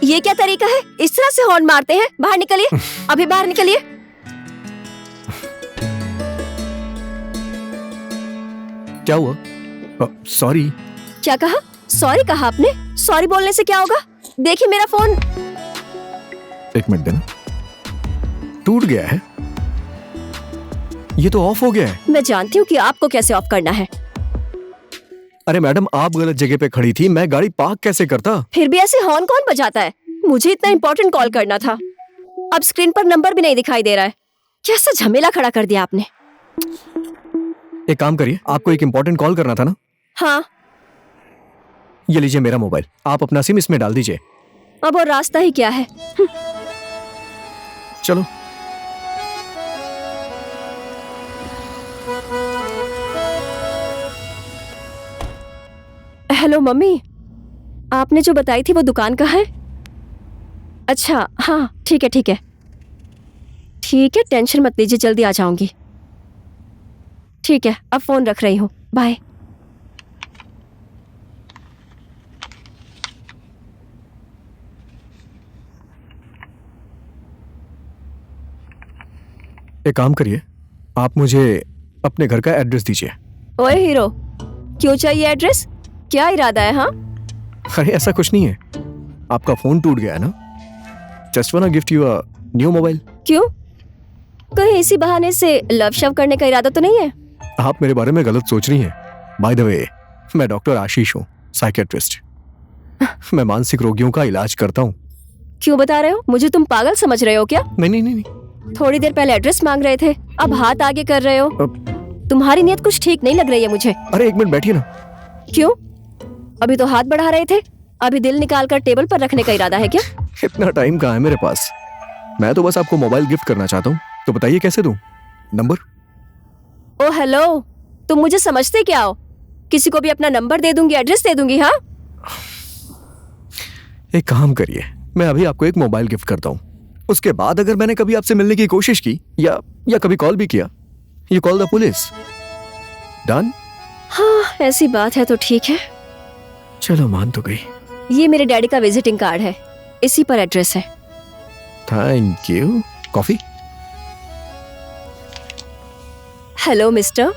ये क्या तरीका है? इस तरह से हॉर्न मारते हैं? बाहर निकलिए, अभी बाहर निकलिए। क्या हुआ? सॉरी। क्या कहा? सॉरी कहा आपने? सॉरी बोलने से क्या होगा? देखिए मेरा फोन। एक मिनट देना, टूट गया है। ये तो ऑफ हो गया है। मैं जानती हूँ कि आपको कैसे ऑफ करना है। अरे मैडम, आप गलत जगह पे खड़ी थी, मैं गाड़ी पार्क कैसे करता? फिर भी ऐसे हॉर्न कौन बजाता है? मुझे इतना इंपॉर्टेंट कॉल करना था। अब स्क्रीन पर नंबर भी नहीं दिखाई दे रहा है। कैसा झमेला खड़ा कर दिया आपने। एक काम करिए, आपको एक इंपॉर्टेंट कॉल करना था ना? हाँ। ये लीजिए मेरा मोबाइल, आप अपना सिम इसमें डाल दीजिए। अब और रास्ता ही क्या है। चलो। हेलो मम्मी, आपने जो बताई थी वो दुकान कहाँ है? अच्छा हाँ, ठीक है ठीक है ठीक है, टेंशन मत लीजिए, जल्दी आ जाऊंगी। ठीक है, अब फोन रख रही हूँ, बाय। एक काम करिए, आप मुझे अपने घर का एड्रेस दीजिए। ओए हीरो, क्यों चाहिए एड्रेस? क्या इरादा है? हाँ, अरे ऐसा कुछ नहीं है, आपका फोन टूट गया है ना, just want to gift you a new mobile. क्यों? कहीं इसी बहाने से लव शव करने का इरादा तो नहीं है? आप मेरे बारे में गलत सोच रही हैं। बाय द वे, मैं डॉक्टर आशीष हूँ, साइकियाट्रिस्ट। मैं मानसिक रोगियों का इलाज करता हूँ। क्यों बता रहे हो? मुझे तुम पागल समझ रहे हो क्या? नहीं नहीं नहीं नहीं। थोड़ी देर पहले एड्रेस मांग रहे थे, अब हाथ आगे कर रहे हो। तुम्हारी नीयत कुछ ठीक नहीं लग रही है मुझे। अरे 1 मिनट बैठिए ना। क्यों? अभी तो हाथ बढ़ा रहे थे, अभी दिल निकाल कर टेबल पर रखने का इरादा है क्या? इतना टाइम कहाँ है मेरे पास। मैं तो बस आपको मोबाइल गिफ्ट करना चाहता हूँ, तो बताइए कैसे दूं? नंबर? ओ हेलो, तुम मुझे समझते क्या हो? किसी को भी अपना नंबर दे दूंगी, एड्रेस दे दूंगी। हाँ, एक काम करिए, मैं अभी आपको एक मोबाइल गिफ्ट करता हूँ। उसके बाद अगर मैंने कभी आपसे मिलने की कोशिश की या कभी कॉल भी किया, you call the police. Done? हाँ, ऐसी बात है तो ठीक है। चलो मान तो गई। ये मेरे डैडी का विजिटिंग कार्ड है, इसी पर एड्रेस है। Thank you. Coffee? Hello mister,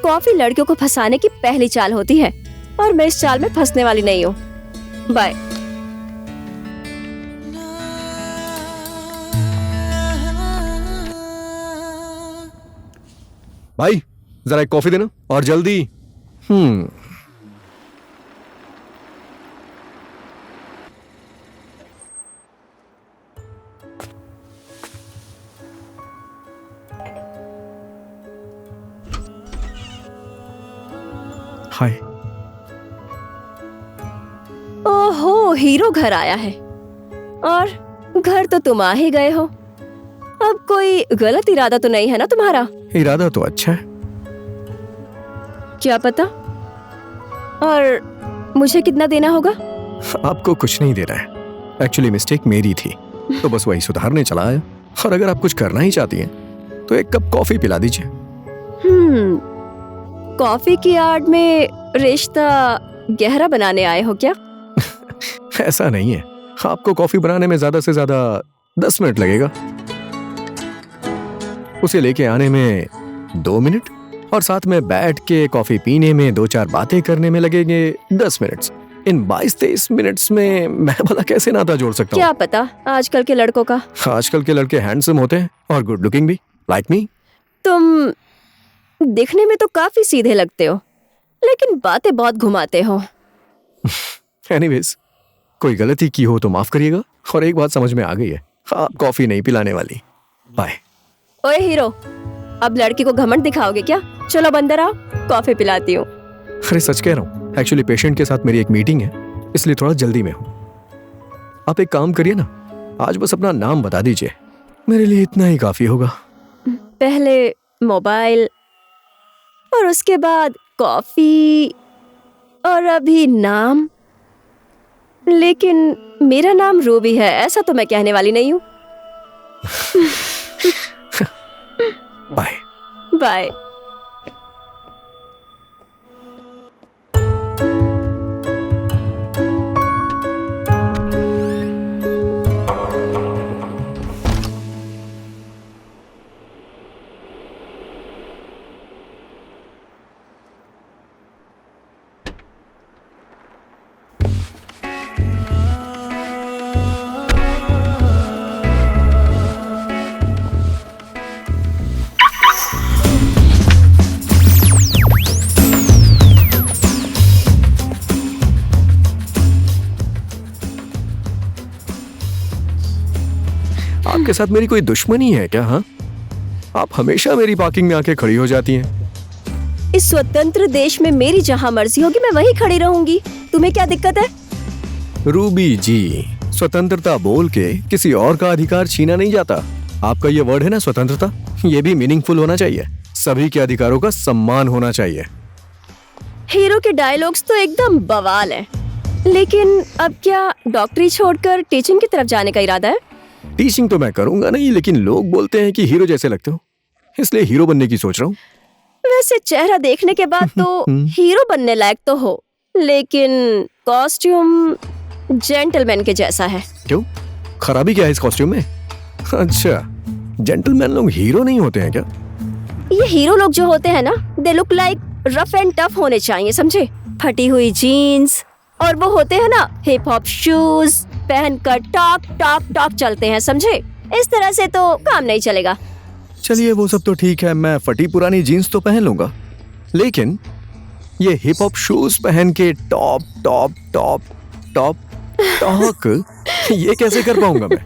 coffee लड़कियों को फंसाने की पहली चाल होती है और मैं इस चाल में फंसने वाली नहीं हूँ। बाय। भाई जरा एक कॉफी देना और जल्दी। हाय। ओहो, हीरो घर आया है और घर तो तुम आ ही गए हो। अब कोई गलत इरादा तो नहीं है ना तुम्हारा? इरादा तो अच्छा है। क्या पता। और मुझे कितना देना होगा? आपको कुछ नहीं देना है। एक्चुअली मिस्टेक मेरी थी, तो बस वही सुधारने चला आया। और अगर आप कुछ करना ही चाहती हैं तो 1 कप कॉफी पिला दीजिए। कॉफी की आड़ में रिश्ता गहरा बनाने आए हो क्या? ऐसा नहीं है, आपको कॉफी बनाने में ज्यादा से ज्यादा 10 मिनट लगेगा, उसे लेके आने में 2 मिनट, और साथ में बैठ के कॉफी पीने में 2-4 बातें करने में लगेंगे 10 मिनट्स। इन 22-23 मिनट्स में मैं भला कैसे नाता जोड़ सकता हूँ? क्या पता आजकल के लड़कों का। आजकल के लड़के हैंडसम होते हैं और गुड लुकिंग भी, लाइक मी। तुम दिखने में तो काफी सीधे लगते हो, लेकिन बातें बहुत घुमाते हो। एनीवेज, कोई गलती की हो तो माफ करिएगा। और एक बात समझ में आ गई है, आप कॉफी नहीं पिलाने वाली। बाय। ओए हीरो, अब लड़की को घमंड दिखाओगे क्या? चलो अब अंदर आओ, कॉफी पिलाती हूँ। अरे सच कह रहा हूँ, एक्चुअली पेशेंट के साथ मेरी एक मीटिंग है, इसलिए थोड़ा जल्दी में हूँ। आप एक काम करिए ना, आज बस अपना नाम बता दीजिए, मेरे लिए इतना ही काफी होगा। पहले मोबाइल और उसके बाद कॉफी और अभी नाम। लेकिन मेरा नाम रूबी है, ऐसा तो मैं कहने वाली नहीं हूँ। बाय। बाय। आपके साथ मेरी कोई दुश्मनी है क्या? हाँ, आप हमेशा मेरी पार्किंग में आके खड़ी हो जाती हैं। इस स्वतंत्र देश में मेरी जहाँ मर्जी होगी मैं वहीं खड़ी रहूंगी। तुम्हें क्या दिक्कत है? रूबी जी, स्वतंत्रता बोल के किसी और का अधिकार छीना नहीं जाता। आपका ये वर्ड है ना स्वतंत्रता, ये भी मीनिंगफुल होना चाहिए। सभी के अधिकारों का सम्मान होना चाहिए। हीरो के डायलॉग्स तो एकदम बवाल है, लेकिन अब क्या डॉक्टरी छोड़कर टीचिंग की तरफ जाने का इरादा है? टीचिंग तो मैं करूंगा नहीं, लेकिन लोग बोलते हैं कि हीरो जैसे लगते हो, इसलिए हीरो बनने की सोच रहा हूँ। वैसे चेहरा देखने के बाद तो हीरो बनने लायक तो हो, लेकिन कॉस्ट्यूम जेंटलमैन के जैसा है। क्यों, खराबी क्या है इस कॉस्ट्यूम में? अच्छा, जेंटलमैन लोग हीरो नहीं होते हैं क्या? ये हीरो लोग जो होते हैं ना, they look like rough and tough होने चाहिए, समझे? फटी हुई जीन्स, और वो होते हैं ना हिप हॉप शूज पहनकर टॉक टॉक टॉक चलते हैं, समझे? इस तरह से तो काम नहीं चलेगा। चलिए वो सब तो ठीक है, मैं फटी पुरानी जीन्स तो पहन लूंगा, लेकिन ये हिप हॉप शूज पहन के top top top top talk ये कैसे कर पाऊंगा मैं?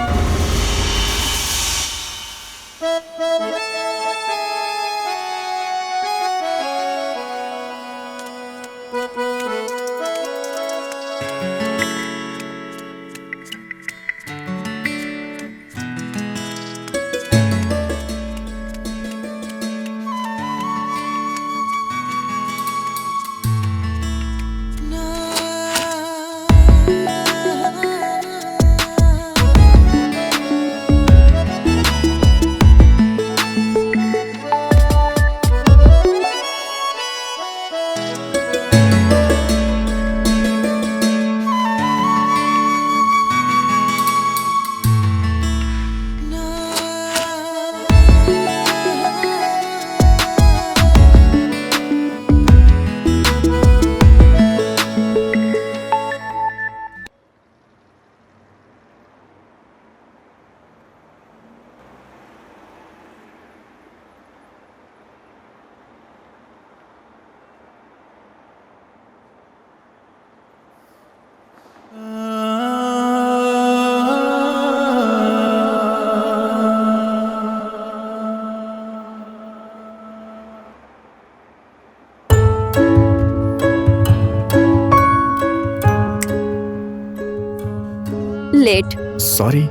लेट। सॉरी।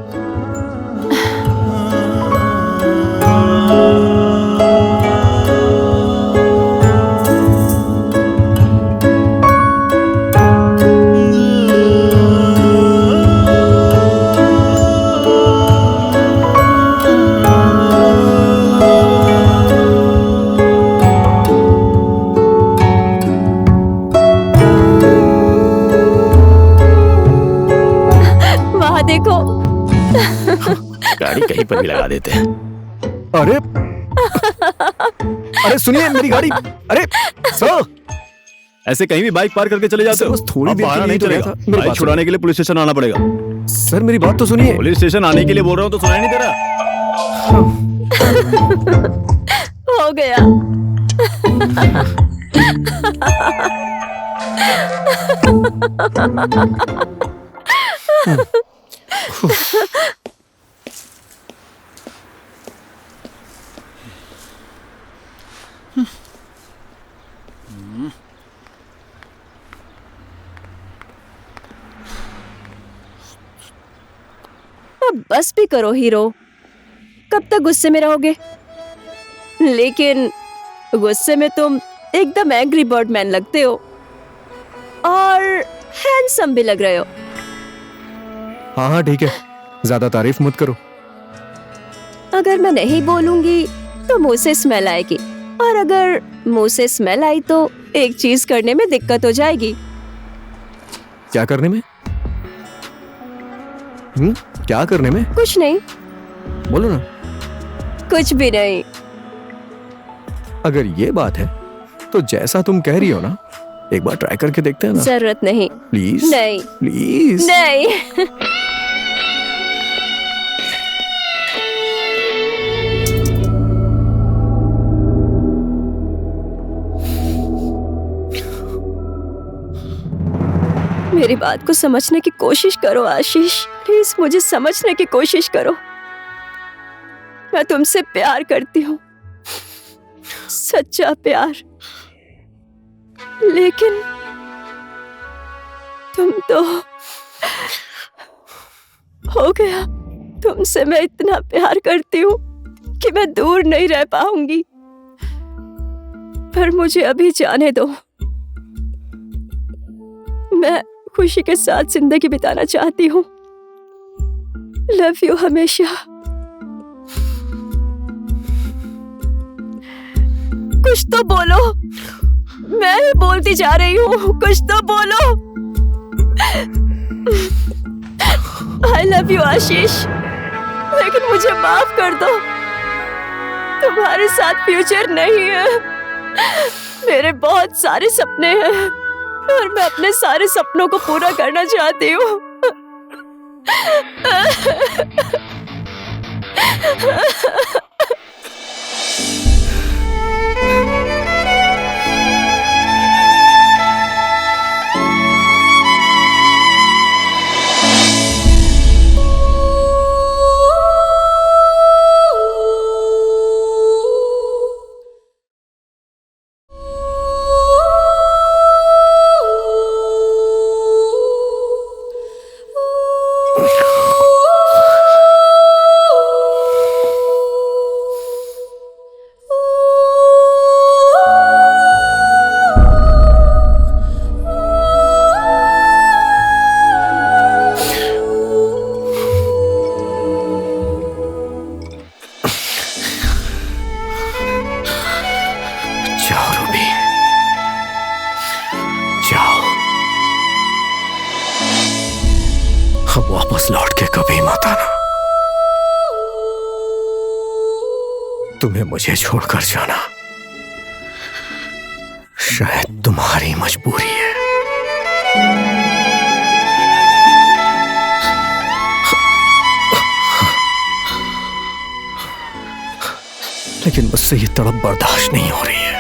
देखो गाड़ी कहीं पर भी लगा देते हैं। अरे अरे सुनिए मेरी गाड़ी। अरे सर ऐसे कहीं भी बाइक पार करके चले जाते हो। बस थोड़ी देर के लिए नहीं तो चलेगा। था। बाइक छुड़ाने के लिए पुलिस स्टेशन आना पड़ेगा। सर मेरी बात तो सुनिए। पुलिस स्टेशन आने के लिए बोल रहा हूँ तो सुनाई नहीं दे रहा। हो गया। अब बस भी करो हीरो, कब तक गुस्से में रहोगे? लेकिन गुस्से में तुम एकदम एंग्री बर्ड मैन लगते हो और हैंडसम भी लग रहे हो। हाँ हाँ ठीक है, ज्यादा तारीफ मत करो। अगर मैं नहीं बोलूंगी तो मुंह से स्मेल आएगी, और अगर मुंह से स्मेल आई तो एक चीज करने में दिक्कत हो जाएगी। क्या करने में? क्या करने में? कुछ नहीं। बोलो ना। कुछ भी नहीं। अगर ये बात है तो जैसा तुम कह रही हो ना, एक बार ट्राई करके देखते हैं ना। जरूरत नहीं। प्लीज नहीं प्लीज नहीं। मेरी बात को समझने की कोशिश करो आशीष, प्लीज मुझे समझने की कोशिश करो। मैं तुमसे प्यार करती हूँ, सच्चा प्यार। लेकिन तुम तो हो गया। तुमसे मैं इतना प्यार करती हूँ कि मैं दूर नहीं रह पाऊंगी। पर मुझे अभी जाने दो। मैं खुशी के साथ जिंदगी बिताना चाहती हूँ। लव यू हमेशा। कुछ तो बोलो। मैं ही बोलती जा रही हूँ, कुछ तो बोलो। I love you आशीष, लेकिन मुझे माफ कर दो। तुम्हारे साथ फ्यूचर नहीं है। मेरे बहुत सारे सपने हैं और मैं अपने सारे सपनों को पूरा करना चाहती हूँ। वापस लौट के कभी मत आना। तुम्हें मुझे छोड़कर जाना शायद तुम्हारी मजबूरी है। लेकिन मुझसे ये तड़प बर्दाश्त नहीं हो रही है।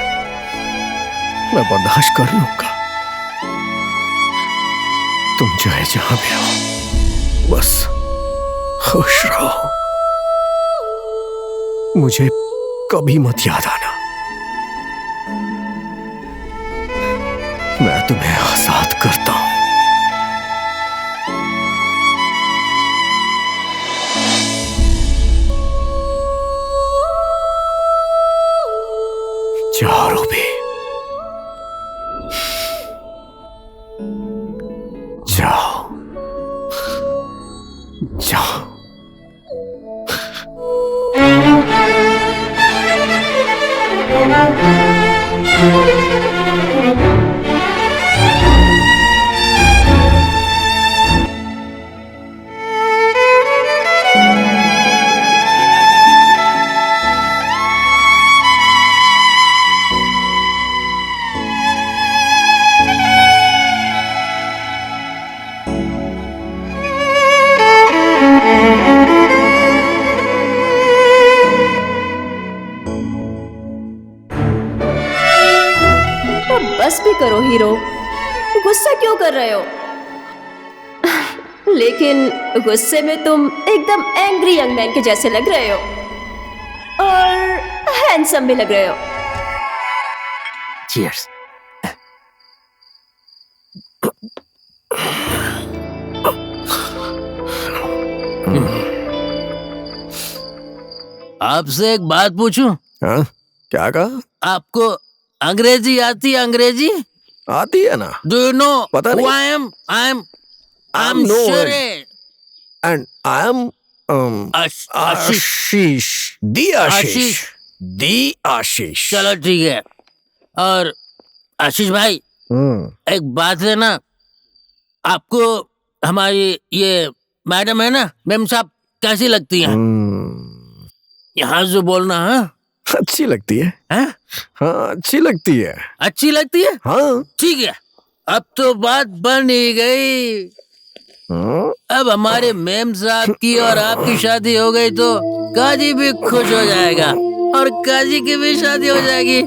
मैं बर्दाश्त कर लूंगा। तुम चाहे जहां भी हो, बस खुश रहो। मुझे कभी मत याद आना। मैं तुम्हें आजाद करता हूं। जाओ रूबी, जाओ जाओ। बस भी करो हीरो, गुस्सा क्यों कर रहे हो? लेकिन गुस्से में तुम एकदम एंग्री यंग मैन के जैसे लग रहे हो और हैंडसम भी लग रहे हो। चीयर्स। आपसे एक बात पूछूं? हाँ, क्या कहा? आपको अंग्रेजी आती है? अंग्रेजी आती है ना। डू यू नो पता नहीं। I am sure and I am Ashish, the Ashish, the Ashish. चलो ठीक है। और आशीष भाई, एक बात है ना, आपको हमारी ये मैडम है ना, मैम साहब, कैसी लगती हैं? यहाँ से बोलना। हाँ, अच्छी लगती है। हाँ? हाँ, अच्छी लगती है। अच्छी लगती है? हाँ। ठीक है, अब तो बात बन ही गई। अब हमारे मेम साहब की और आपकी शादी हो गई तो काजी भी खुश हो जाएगा और काजी की भी शादी हो जाएगी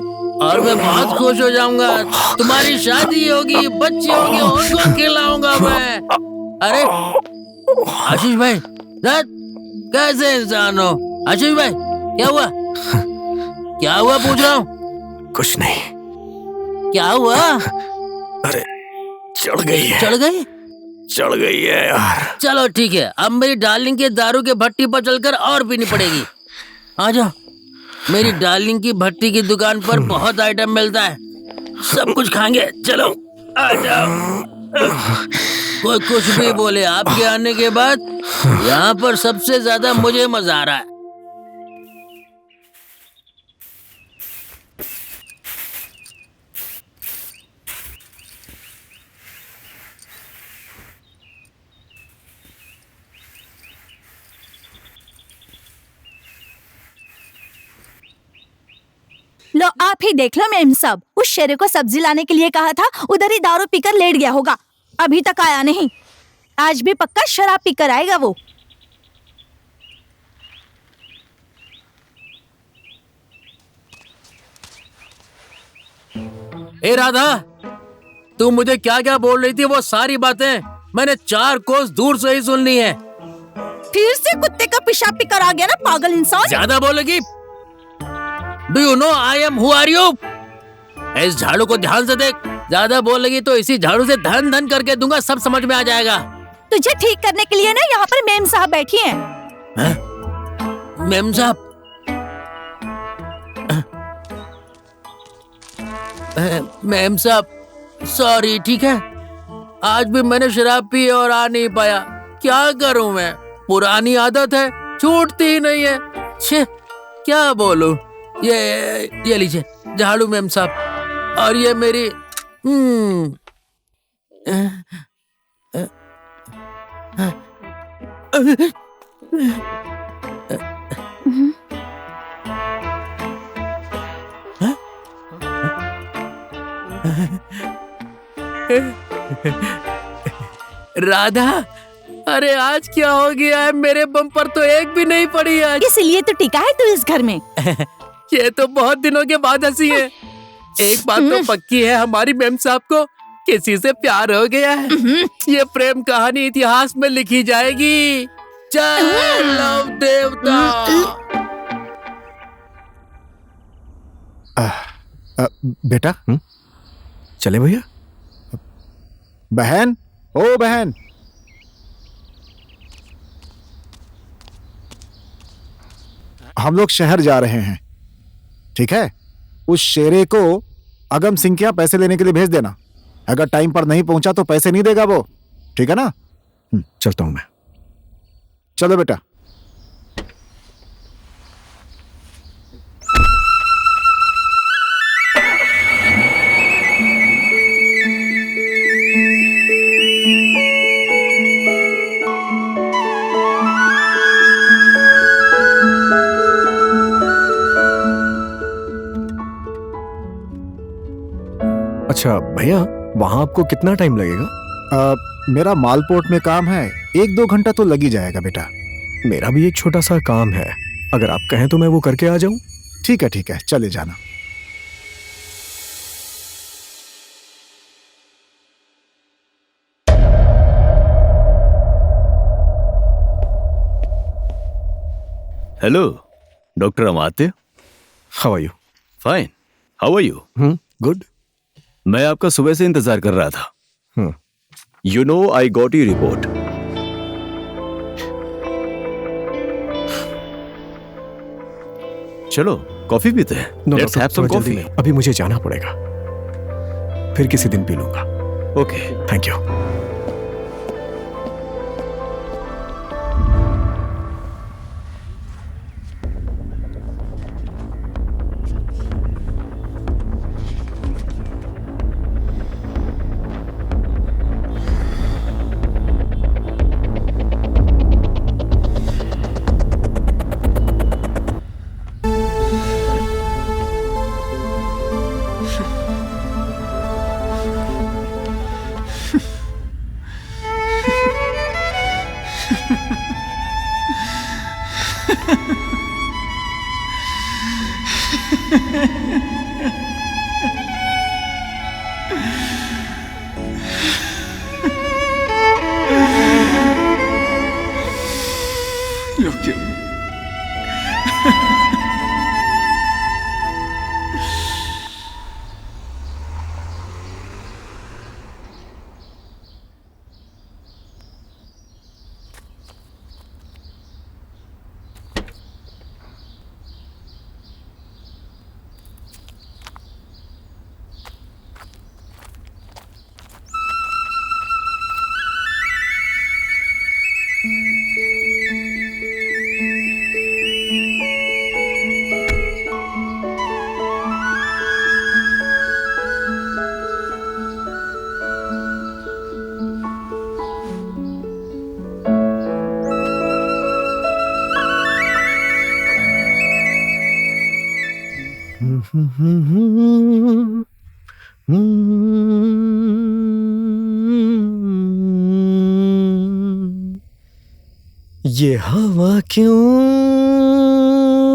और मैं बहुत खुश हो जाऊंगा। तुम्हारी शादी होगी, बच्चे होंगे, उनको खिलाऊंगा मैं। अरे आशीष भाई, कैसे इंसान हो? आशीष भाई, क्या हुआ? क्या हुआ पूछ रहा हूँ। कुछ नहीं। क्या हुआ? अरे चढ़ गई है। चढ़ गई? चढ़ गई है यार। चलो ठीक है, अब मेरी डार्लिंग के दारू के भट्टी पर चलकर और पीनी पड़ेगी। आ जाओ, मेरी डार्लिंग की भट्टी की दुकान पर बहुत आइटम मिलता है, सब कुछ खाएंगे। चलो आ जाओ। कोई कुछ भी बोले, आपके आने के बाद यहाँ पर सबसे ज्यादा मुझे मजा आ रहा है। लो आप ही देख लो मैम साहब, उस शेरे को सब्जी लाने के लिए कहा था, उधर ही दारू पीकर लेट गया होगा, अभी तक आया नहीं। आज भी पक्का शराब पीकर आएगा वो। ए राधा, तू मुझे क्या क्या बोल रही थी, वो सारी बातें मैंने 4 कोस दूर से ही सुन ली है। फिर से कुत्ते का पेशाब पीकर आ गया ना पागल इंसान। ज्यादा बोलेगी। Do you know I am who are you? इस झाड़ू को ध्यान से देख, ज्यादा बोलेगी तो इसी झाड़ू से धन धन करके दूंगा, सब समझ में आ जाएगा। तुझे ठीक करने के लिए ना यहाँ पर मेम साहब बैठी हैं। मेम साहब? मेम साहब सॉरी, ठीक है, आज भी मैंने शराब पी और आ नहीं पाया। क्या करूं मैं, पुरानी आदत है, छूटती ही नहीं है। छे, क्या बोलूं। ये लीजिए झाड़ू मेम साहब, और ये मेरी राधा, अरे आज क्या हो गया है? मेरे बम पर तो एक भी नहीं पड़ी आज। इसलिए तो टिका है तू इस घर में। ये तो बहुत दिनों के बाद हंसी है। एक बात तो पक्की है, हमारी मैम साहब को किसी से प्यार हो गया है। ये प्रेम कहानी इतिहास में लिखी जाएगी। जय लव देवता। बेटा, चले भैया। बहन, ओ बहन, हम लोग शहर जा रहे हैं, ठीक है? उस शेरे को अगम सिंह के यहाँ पैसे लेने के लिए भेज देना। अगर टाइम पर नहीं पहुंचा तो पैसे नहीं देगा वो, ठीक है ना? चलता हूं मैं। चलो बेटा। अच्छा भैया, वहां आपको कितना टाइम लगेगा? मेरा मालपोर्ट में काम है, 1-2 घंटा तो लग ही जाएगा बेटा। मेरा भी एक छोटा सा काम है, अगर आप कहें तो मैं वो करके आ जाऊं। ठीक है, चले जाना। Hello doctor Amatya. How are you? Fine, how are you? Good. मैं आपका सुबह से इंतजार कर रहा था। You know I got you report. चलो कॉफी पीते हैं। Let's have some coffee. अभी मुझे जाना पड़ेगा, फिर किसी दिन पी लूंगा। Okay, thank you. ये हवा क्यों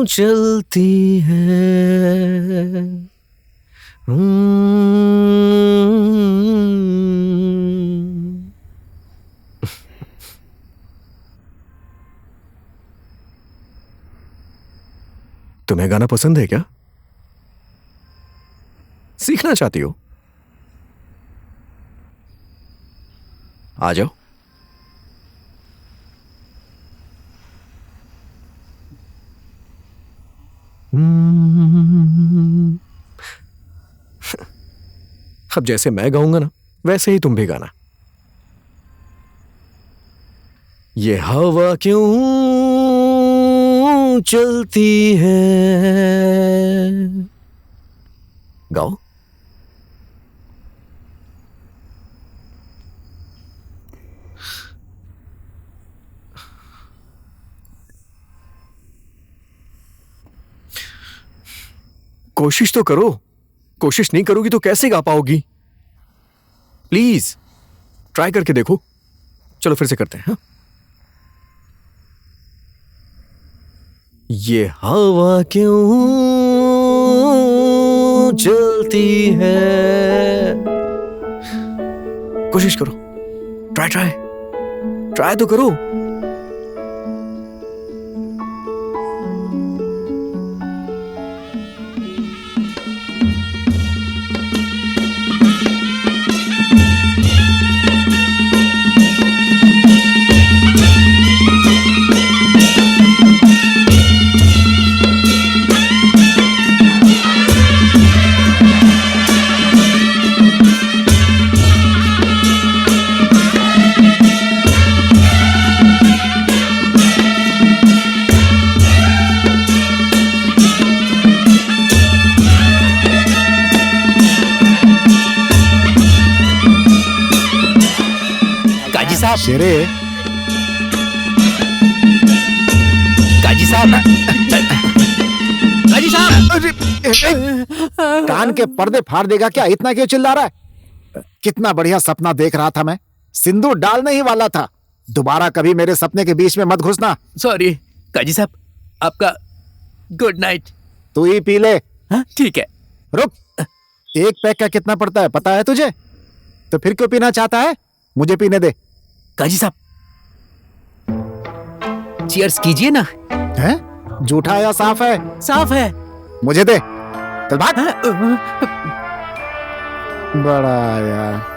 चलती है? तुम्हें गाना पसंद है क्या? सीखना चाहती हो? आ जाओ। अब जैसे मैं गाऊंगा ना, वैसे ही तुम भी गाना। ये हवा क्यों चलती है? गाओ। कोशिश तो करो। कोशिश नहीं करोगी तो कैसे गा पाओगी? प्लीज ट्राई करके देखो। चलो फिर से करते हैं। हाँ? ये हवा क्यों चलती है। कोशिश करो। ट्राई तो करो। शेरे, काजी साहब, काजी साहब, कान के पर्दे फाड़ देगा क्या? इतना क्यों चिल्ला रहा है? कितना बढ़िया सपना देख रहा था मैं। सिंदूर डालने ही वाला था। दोबारा कभी मेरे सपने के बीच में मत घुसना। सॉरी काजी साहब, आपका गुड नाइट। तू ही पी ले। ठीक है। रुक, एक पैक का कितना पड़ता है पता है तुझे? तो फिर क्यों पीना चाहता है? मुझे पीने दे। काजी साहब, चीयर्स कीजिए ना। है? झूठा या साफ है? साफ है। मुझे दे। चल भाग। बड़ा यार।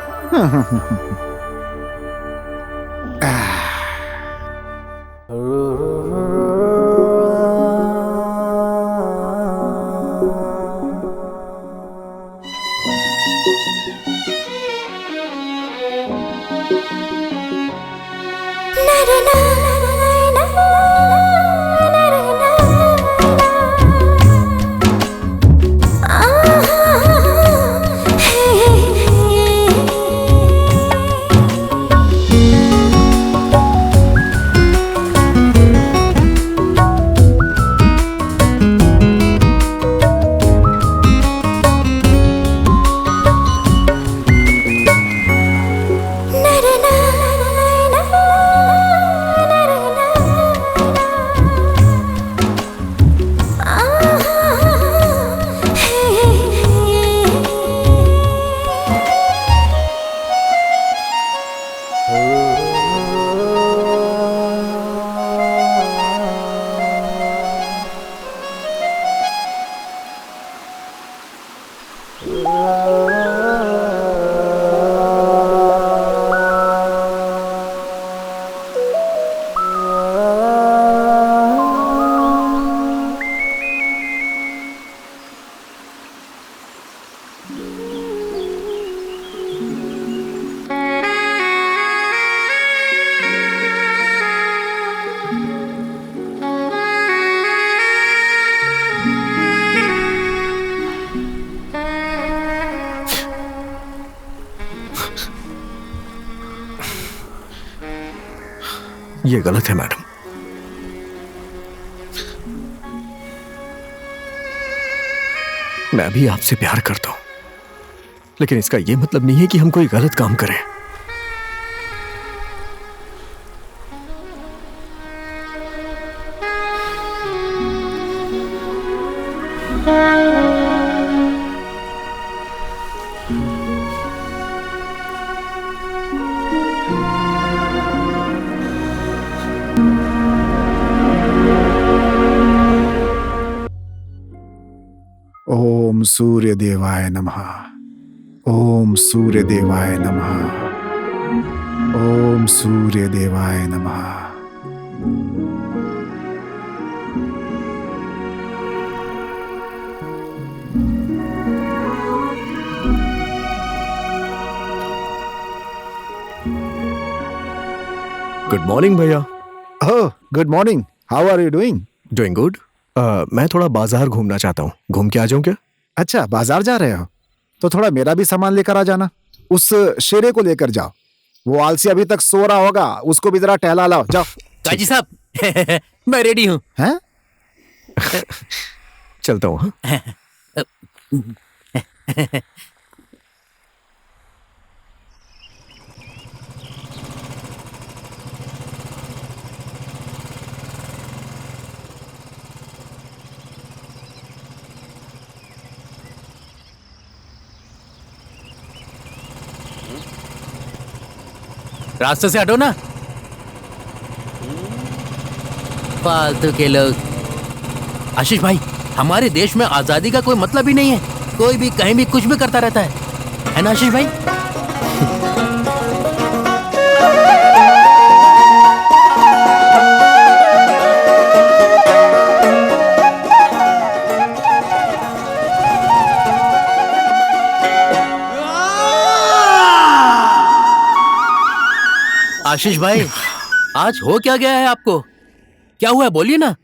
ये गलत है मैडम। मैं भी आपसे प्यार करता हूं, लेकिन इसका यह मतलब नहीं है कि हम कोई गलत काम करें। ओम सूर्य देवाय नमः। ओम सूर्य देवाय नमः। ओम सूर्य देवाय नमः। गुड मॉर्निंग भैया। Oh, good morning. How are you doing? Doing good. मैं थोड़ा बाजार घूमना चाहता हूँ, घूम के आ जाऊं क्या? अच्छा, बाजार जा रहे हो तो थोड़ा मेरा भी सामान लेकर आ जाना। उस शेरे को लेकर जाओ, वो आलसी अभी तक सो रहा होगा, उसको भी जरा टहला लाओ। जाओ। काजी साहब मैं रेडी हूँ। हैं? चलता हूँ। हाँ? रास्ते से हटो ना, फालतू के लोग। आशीष भाई, हमारे देश में आजादी का कोई मतलब ही नहीं है। कोई भी कहीं भी कुछ भी करता रहता है ना आशीष भाई? आशीष भाई, आज हो क्या गया है आपको? क्या हुआ है, बोलिए ना।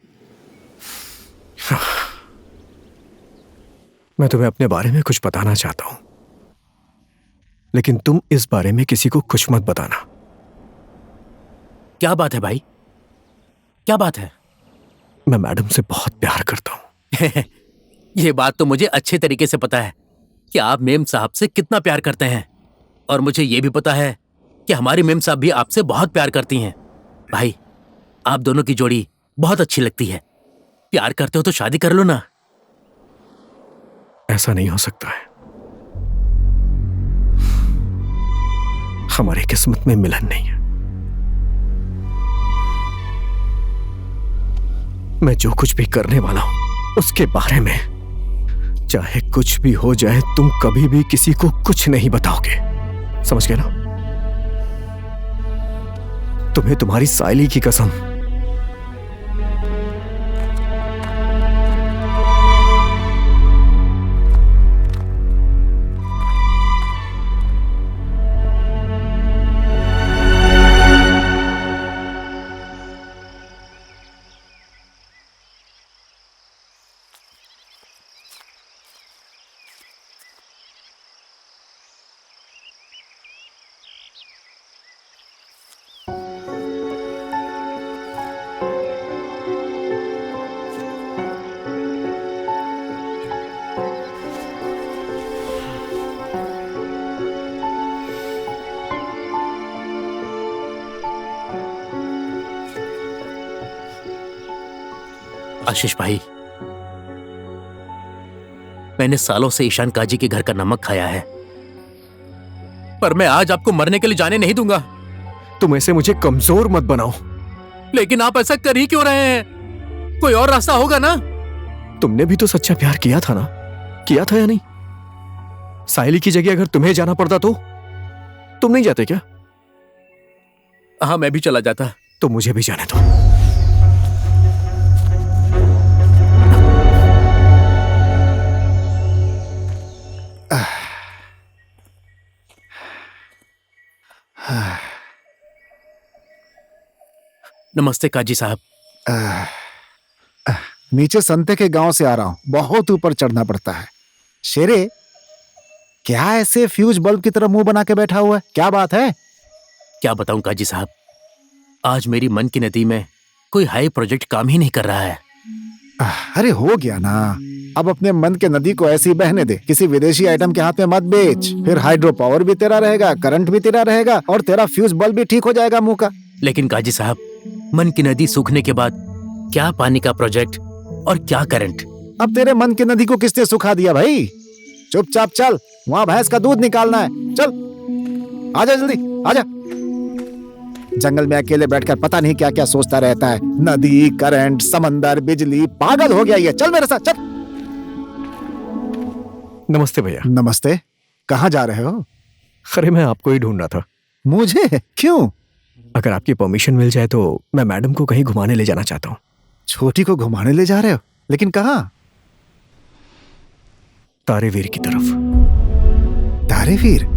मैं तुम्हें अपने बारे में कुछ बताना चाहता हूं, लेकिन तुम इस बारे में किसी को कुछ मत बताना। क्या बात है भाई, क्या बात है? मैं मैडम से बहुत प्यार करता हूं। ये बात तो मुझे अच्छे तरीके से पता है कि आप मेम साहब से कितना प्यार करते हैं, और मुझे ये भी पता है कि हमारी मेम साहब भी आपसे बहुत प्यार करती हैं। भाई, आप दोनों की जोड़ी बहुत अच्छी लगती है। प्यार करते हो तो शादी कर लो ना। ऐसा नहीं हो सकता है, हमारी किस्मत में मिलन नहीं है। मैं जो कुछ भी करने वाला हूं उसके बारे में चाहे कुछ भी हो जाए, तुम कभी भी किसी को कुछ नहीं बताओगे, समझ गए ना? तुम्हें तुम्हारी सायली की कसम। आशीष भाई, मैंने सालों से ईशान काजी के घर का नमक खाया है, पर मैं आज आपको मरने के लिए जाने नहीं दूंगा। तुम ऐसे मुझे कमजोर मत बनाओ। लेकिन आप ऐसा कर ही क्यों रहे हैं? कोई और रास्ता होगा ना? तुमने भी तो सच्चा प्यार किया था ना? किया था या नहीं? सायली की जगह अगर तुम्हें जाना पड़ता तो तुम नहीं जाते क्या? हाँ, मैं भी चला जाता। तो मुझे भी जाने दो। नमस्ते काजी साहब। नीचे संते के गांव से आ रहा हूं, बहुत ऊपर चढ़ना पड़ता है। शेरे, क्या ऐसे फ्यूज बल्ब की तरह मुंह बना के बैठा हुआ है? क्या बात है? क्या बताऊं काजी साहब, आज मेरी मन की नदी में कोई हाई प्रोजेक्ट काम ही नहीं कर रहा है। अरे हो गया ना, अब अपने मन के नदी को ऐसी बहने दे। किसी विदेशी आइटम के हाथ में मत बेच, फिर हाइड्रो पावर भी तेरा रहेगा, करंट भी तेरा रहेगा, और तेरा फ्यूज बल्ब भी ठीक हो जाएगा मुंह का। लेकिन काजी साहब, मन की नदी सूखने के बाद क्या पानी का प्रोजेक्ट और क्या करंट? अब तेरे मन की नदी को किसने सुखा दिया भाई? चुपचाप चल, वहाँ भैंस का दूध निकालना है। चल, आजा जल्दी, आजा। जंगल में अकेले बैठकर पता नहीं क्या क्या सोचता रहता है। नदी, करंट, समंदर, बिजली, पागल हो गया ये। चल मेरे साथ, चल। नमस्ते भैया। नमस्ते। कहाँ जा रहे हो? अरे मैं आपको ही ढूंढ रहा था। मुझे? क्यों? अगर आपकी परमिशन मिल जाए तो मैं मैडम को कहीं घुमाने ले जाना चाहता हूँ। छोटी को घुमाने ले जा रहे हो? लेकिन कहाँ? तारेवीर की तरफ। तारेवीर?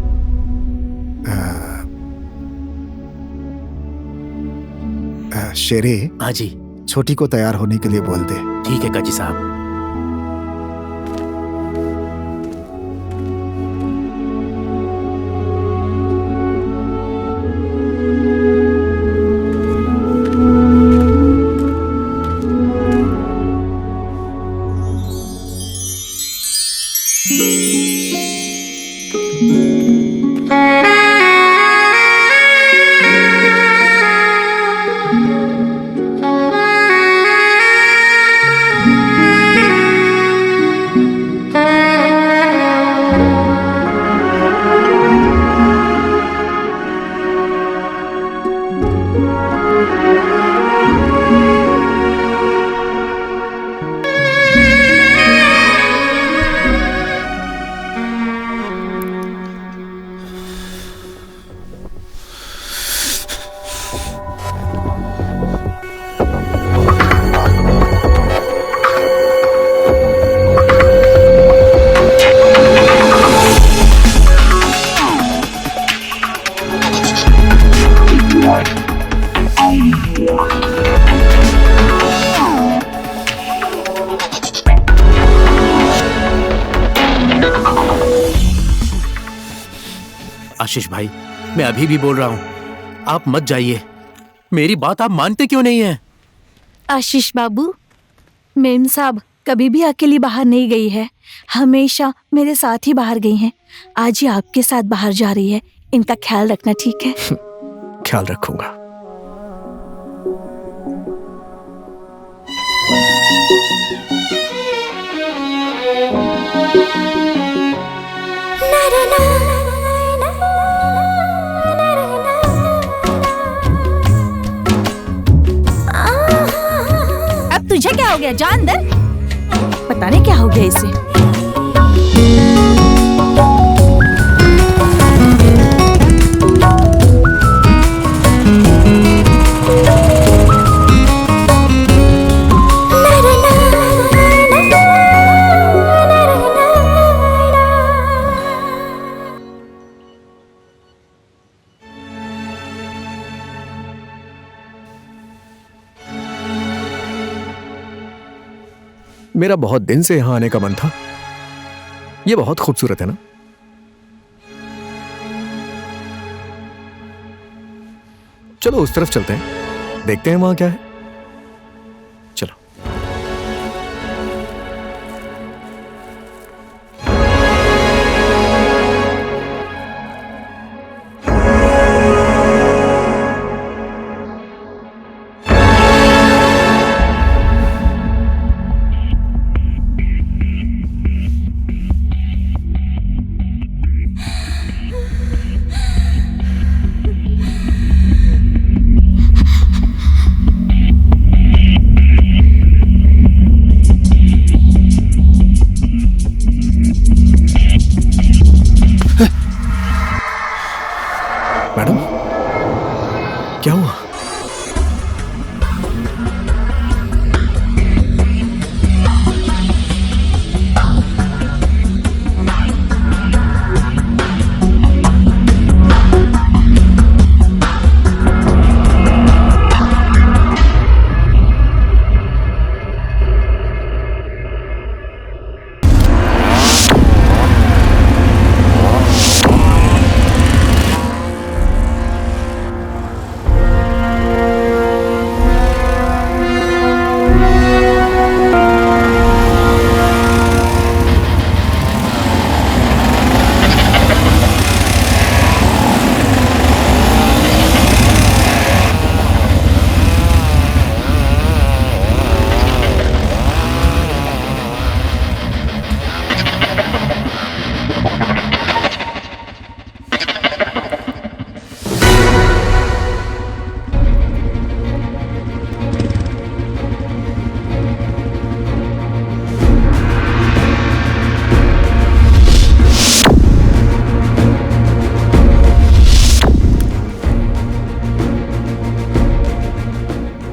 शेरे। हाँ जी। छोटी को तैयार होने के लिए बोल दे। ठीक है काजी साहब। आशीष भाई, मैं अभी भी बोल रहा हूँ, आप मत जाइए। मेरी बात आप मानते क्यों नहीं है? आशीष बाबू, मेम साहब कभी भी अकेली बाहर नहीं गई है, हमेशा मेरे साथ ही बाहर गई हैं। आज ही आपके साथ बाहर जा रही है, इनका ख्याल रखना, ठीक है? ख्याल रखूंगा। अब तुझे क्या हो गया? जा अंदर। पता नहीं क्या हो गया इसे। मेरा बहुत दिन से यहां आने का मन था। यह बहुत खूबसूरत है ना? चलो उस तरफ चलते हैं, देखते हैं वहां क्या है। चलो। मैडम, क्या हुआ?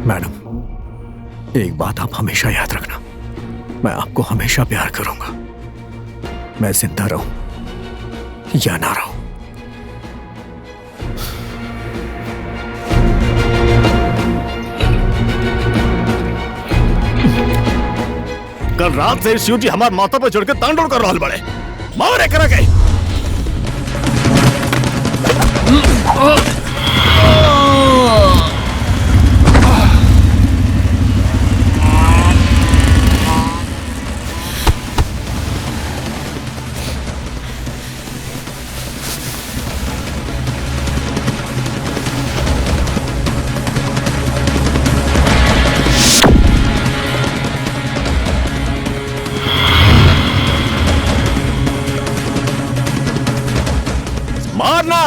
मैडम, एक बात आप हमेशा याद रखना, मैं आपको हमेशा प्यार करूंगा। मैं जिंदा रहूं या ना रहूं। कल रात से शिव जी हमारे माथा पर चढ़ के तांडव कर रहा बड़े मारे करा गए। मारना।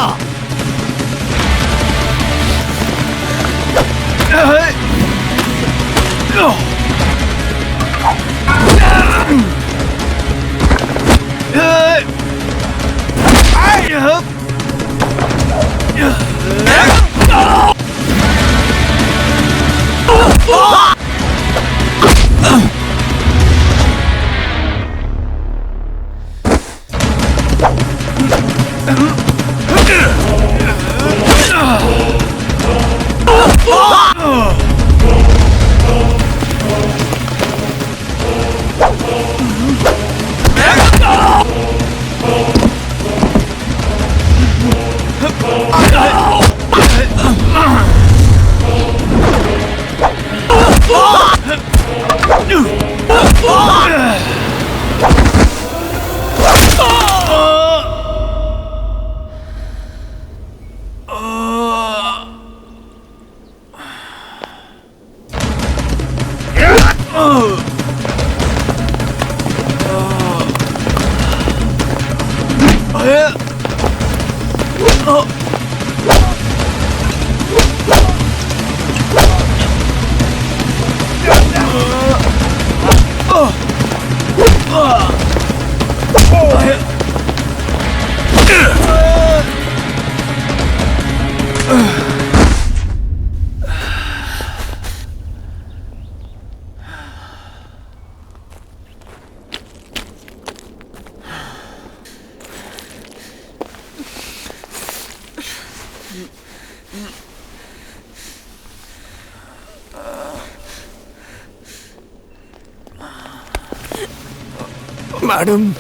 मैडम।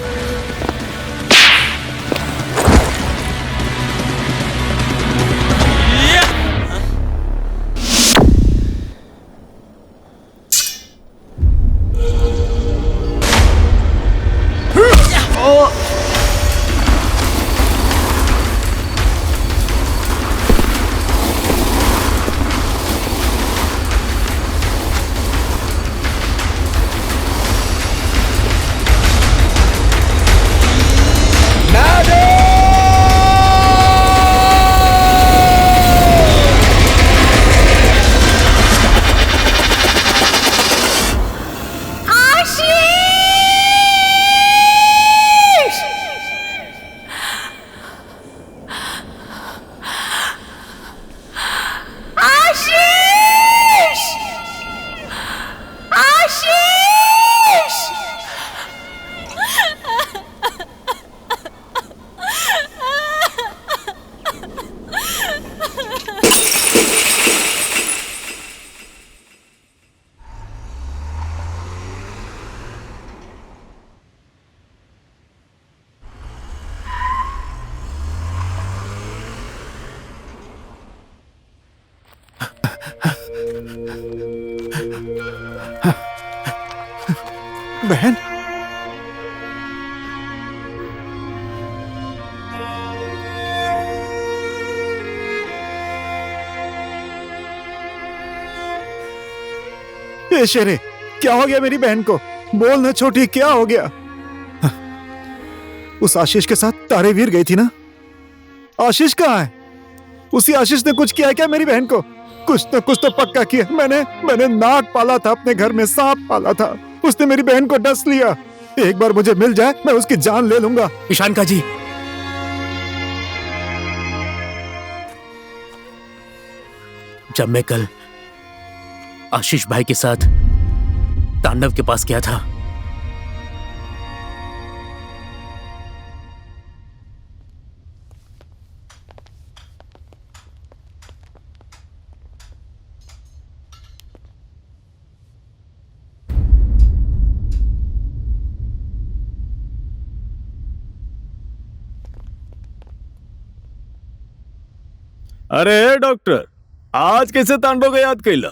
बहन, ये शेरे, क्या हो गया मेरी बहन को? बोल ना छोटी, क्या हो गया? उस आशीष के साथ तारेवीर गई थी ना? आशीष कहाँ है? उसी आशीष ने कुछ किया है क्या मेरी बहन को? कुछ न कुछ तो पक्का किया। मैंने नाग पाला था अपने घर में, सांप पाला था, उसने मेरी बहन को डस लिया। एक बार मुझे मिल जाए, मैं उसकी जान ले लूंगा। ईशान का जी, जब मैं कल आशीष भाई के साथ तांडव के पास गया था, अरे डॉक्टर, आज कैसे तांडव को याद कैला?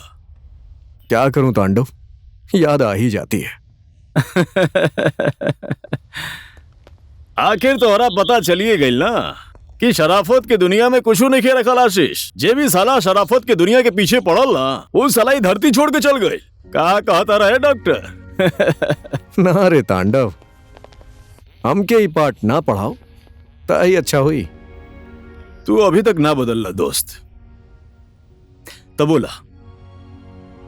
क्या करूं तांडव, याद आ ही जाती है। आखिर तोहरा पता चलिए गई ना कि शराफत के दुनिया में कुछ नहीं खे रखल आशीष। जे भी साला शराफत के दुनिया के पीछे पड़ल ना, वो साला ही धरती छोड़ के चल गई। कहा कहता रहे डॉक्टर? ना रे तांडव, हमके ही पाठ ना पढ़ाओ तो ही अच्छा हुई। तू अभी तक ना बदलला दोस्त। तब बोला,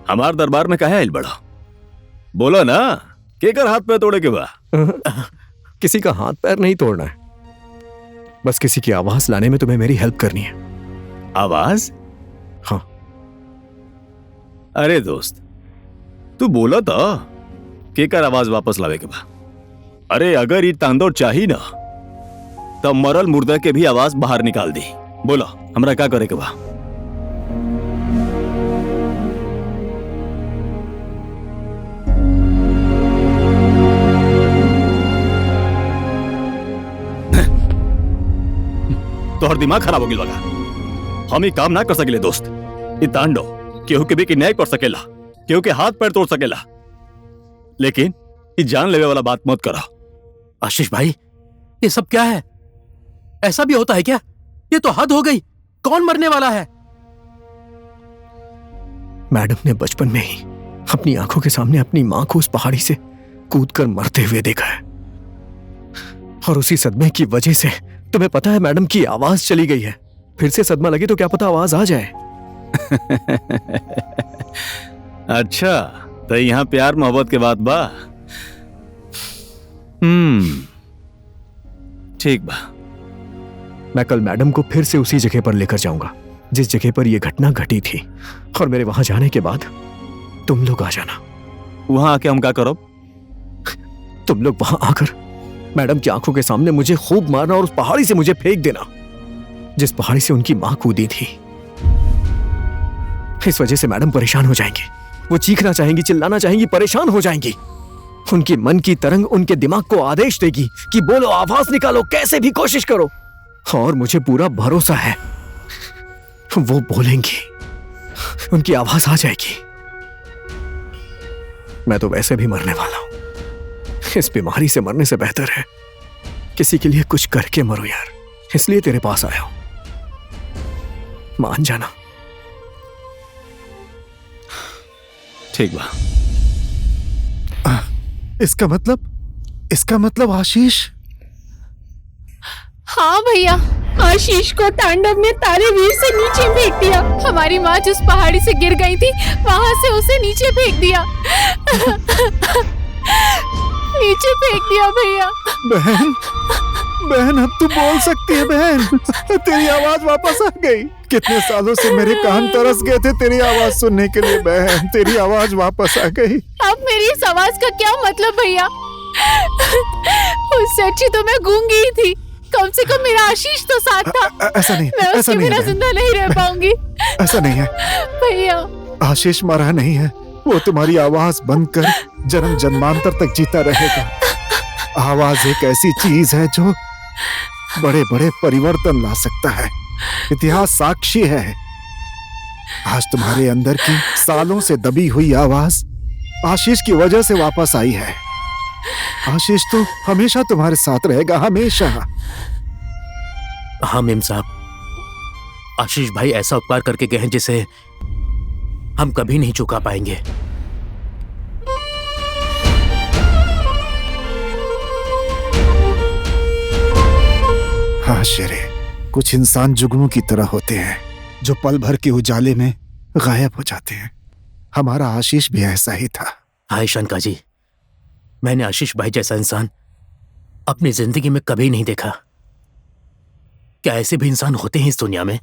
हमार दरबार में काहे आइल बड़ा? बोला ना, केकर हाथ पैर तोड़े के बा? किसी का हाथ पैर नहीं तोड़ना है, बस किसी की आवाज लाने में तुम्हें मेरी हेल्प करनी है। आवाज? हाँ। अरे दोस्त, तू बोला था केकर आवाज वापस लावे के बा। अरे अगर ये तांडव चाहिए ना, तब मरल मुर्दा के भी आवाज बाहर निकाल दी। बोला, हमरा क्या करे के बा? तोहर दिमाग खराब हो गया लगा। हम ही काम ना कर सकेले दोस्त। ये तांडव केहू के भी किडनैप कर सकेला, केहू के हाथ पैर तोड़ सकेला, लेकिन ये जान लेवे वाला बात मत करा। आशीष भाई, ये सब क्या है? ऐसा भी होता है क्या? ये तो हद हो गई। कौन मरने वाला है? मैडम ने बचपन में ही अपनी आंखों के सामने अपनी मां को उस पहाड़ी से कूदकर मरते हुए देखा है, और उसी सदमे की वजह से तुम्हें पता है मैडम की आवाज चली गई है। फिर से सदमा लगे तो क्या पता आवाज आ जाए। अच्छा, तो यहाँ प्यार मोहब्बत के बात बा। ठीक बा। मैं कल मैडम को फिर से उसी जगह पर लेकर जाऊंगा जिस जगह पर यह घटना घटी थी, और मेरे वहां जाने के बाद तुम लोग आ जाना। वहां आके हम क्या करो? तुम लोग वहां आकर मैडम की आंखों के सामने मुझे खूब मारना और उस पहाड़ी से मुझे फेंक देना जिस पहाड़ी से उनकी मां कूदी थी। इस वजह से मैडम परेशान हो जाएंगी, वो चीखना चाहेंगी, चिल्लाना चाहेंगी, परेशान हो जाएंगी, उनकी मन की तरंग उनके दिमाग को आदेश देगी कि बोलो, आवाज निकालो, कैसे भी कोशिश करो। और मुझे पूरा भरोसा है वो बोलेंगी, उनकी आवाज आ जाएगी। मैं तो वैसे भी मरने वाला हूं, इस बीमारी से मरने से बेहतर है किसी के लिए कुछ करके मरो यार। इसलिए तेरे पास आया हूं, मान जाना। ठीक बा। इसका मतलब आशीष। हाँ भैया, आशीष को तांडव में तारे वीर से नीचे फेंक दिया। हमारी माँ जिस पहाड़ी से गिर गई थी वहां से उसे नीचे फेंक दिया। नीचे फेंक दिया भैया। बहन अब तू बोल सकती है बहन। तेरी आवाज वापस आ गई। कितने सालों से मेरे कान तरस गए थे तेरी आवाज सुनने के लिए बहन। तेरी आवाज वापस आ गई। अब मेरी इस आवाज का क्या मतलब भैया? उससे अच्छी तो मैं गूंगी ही थी। कम से कम मेरा आशीष तो साथ था। ऐसा नहीं, मैं उसके बिना जिंदा नहीं रह पाऊंगी। ऐसा नहीं है भैया। आशीष मरा नहीं है, वो तुम्हारी आवाज बनकर जन्म जन्मांतर तक जीता रहेगा। आवाज एक ऐसी चीज है जो बड़े बड़े परिवर्तन ला सकता है। इतिहास साक्षी है। आज तुम्हारे अंदर की सालों से दबी हुई आवाज आशीष की वजह से वापस आई है। आशीष तो हमेशा तुम्हारे साथ रहेगा, हमेशा। हाँ मेम साहब, आशीष भाई ऐसा उपकार करके गए हैं जिसे हम कभी नहीं चुका पाएंगे। हाँ शेरे, कुछ इंसान जुगनू की तरह होते हैं जो पल भर के उजाले में गायब हो जाते हैं। हमारा आशीष भी ऐसा ही था। हाय शंका जी, मैंने आशीष भाई जैसा इंसान अपनी जिंदगी में कभी नहीं देखा। क्या ऐसे भी इंसान होते हैं इस दुनिया में?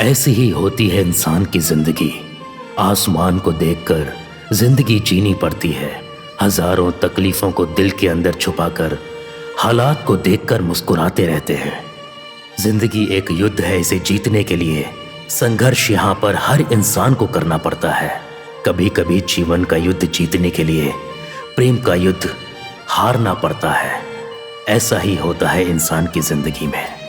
ऐसी ही होती है इंसान की जिंदगी। आसमान को देखकर जिंदगी जीनी पड़ती है। हजारों तकलीफों को दिल के अंदर छुपाकर हालात को देखकर मुस्कुराते रहते हैं। जिंदगी एक युद्ध है, इसे जीतने के लिए संघर्ष यहाँ पर हर इंसान को करना पड़ता है। कभी कभी जीवन का युद्ध जीतने के लिए प्रेम का युद्ध हारना पड़ता है। ऐसा ही होता है इंसान की जिंदगी में।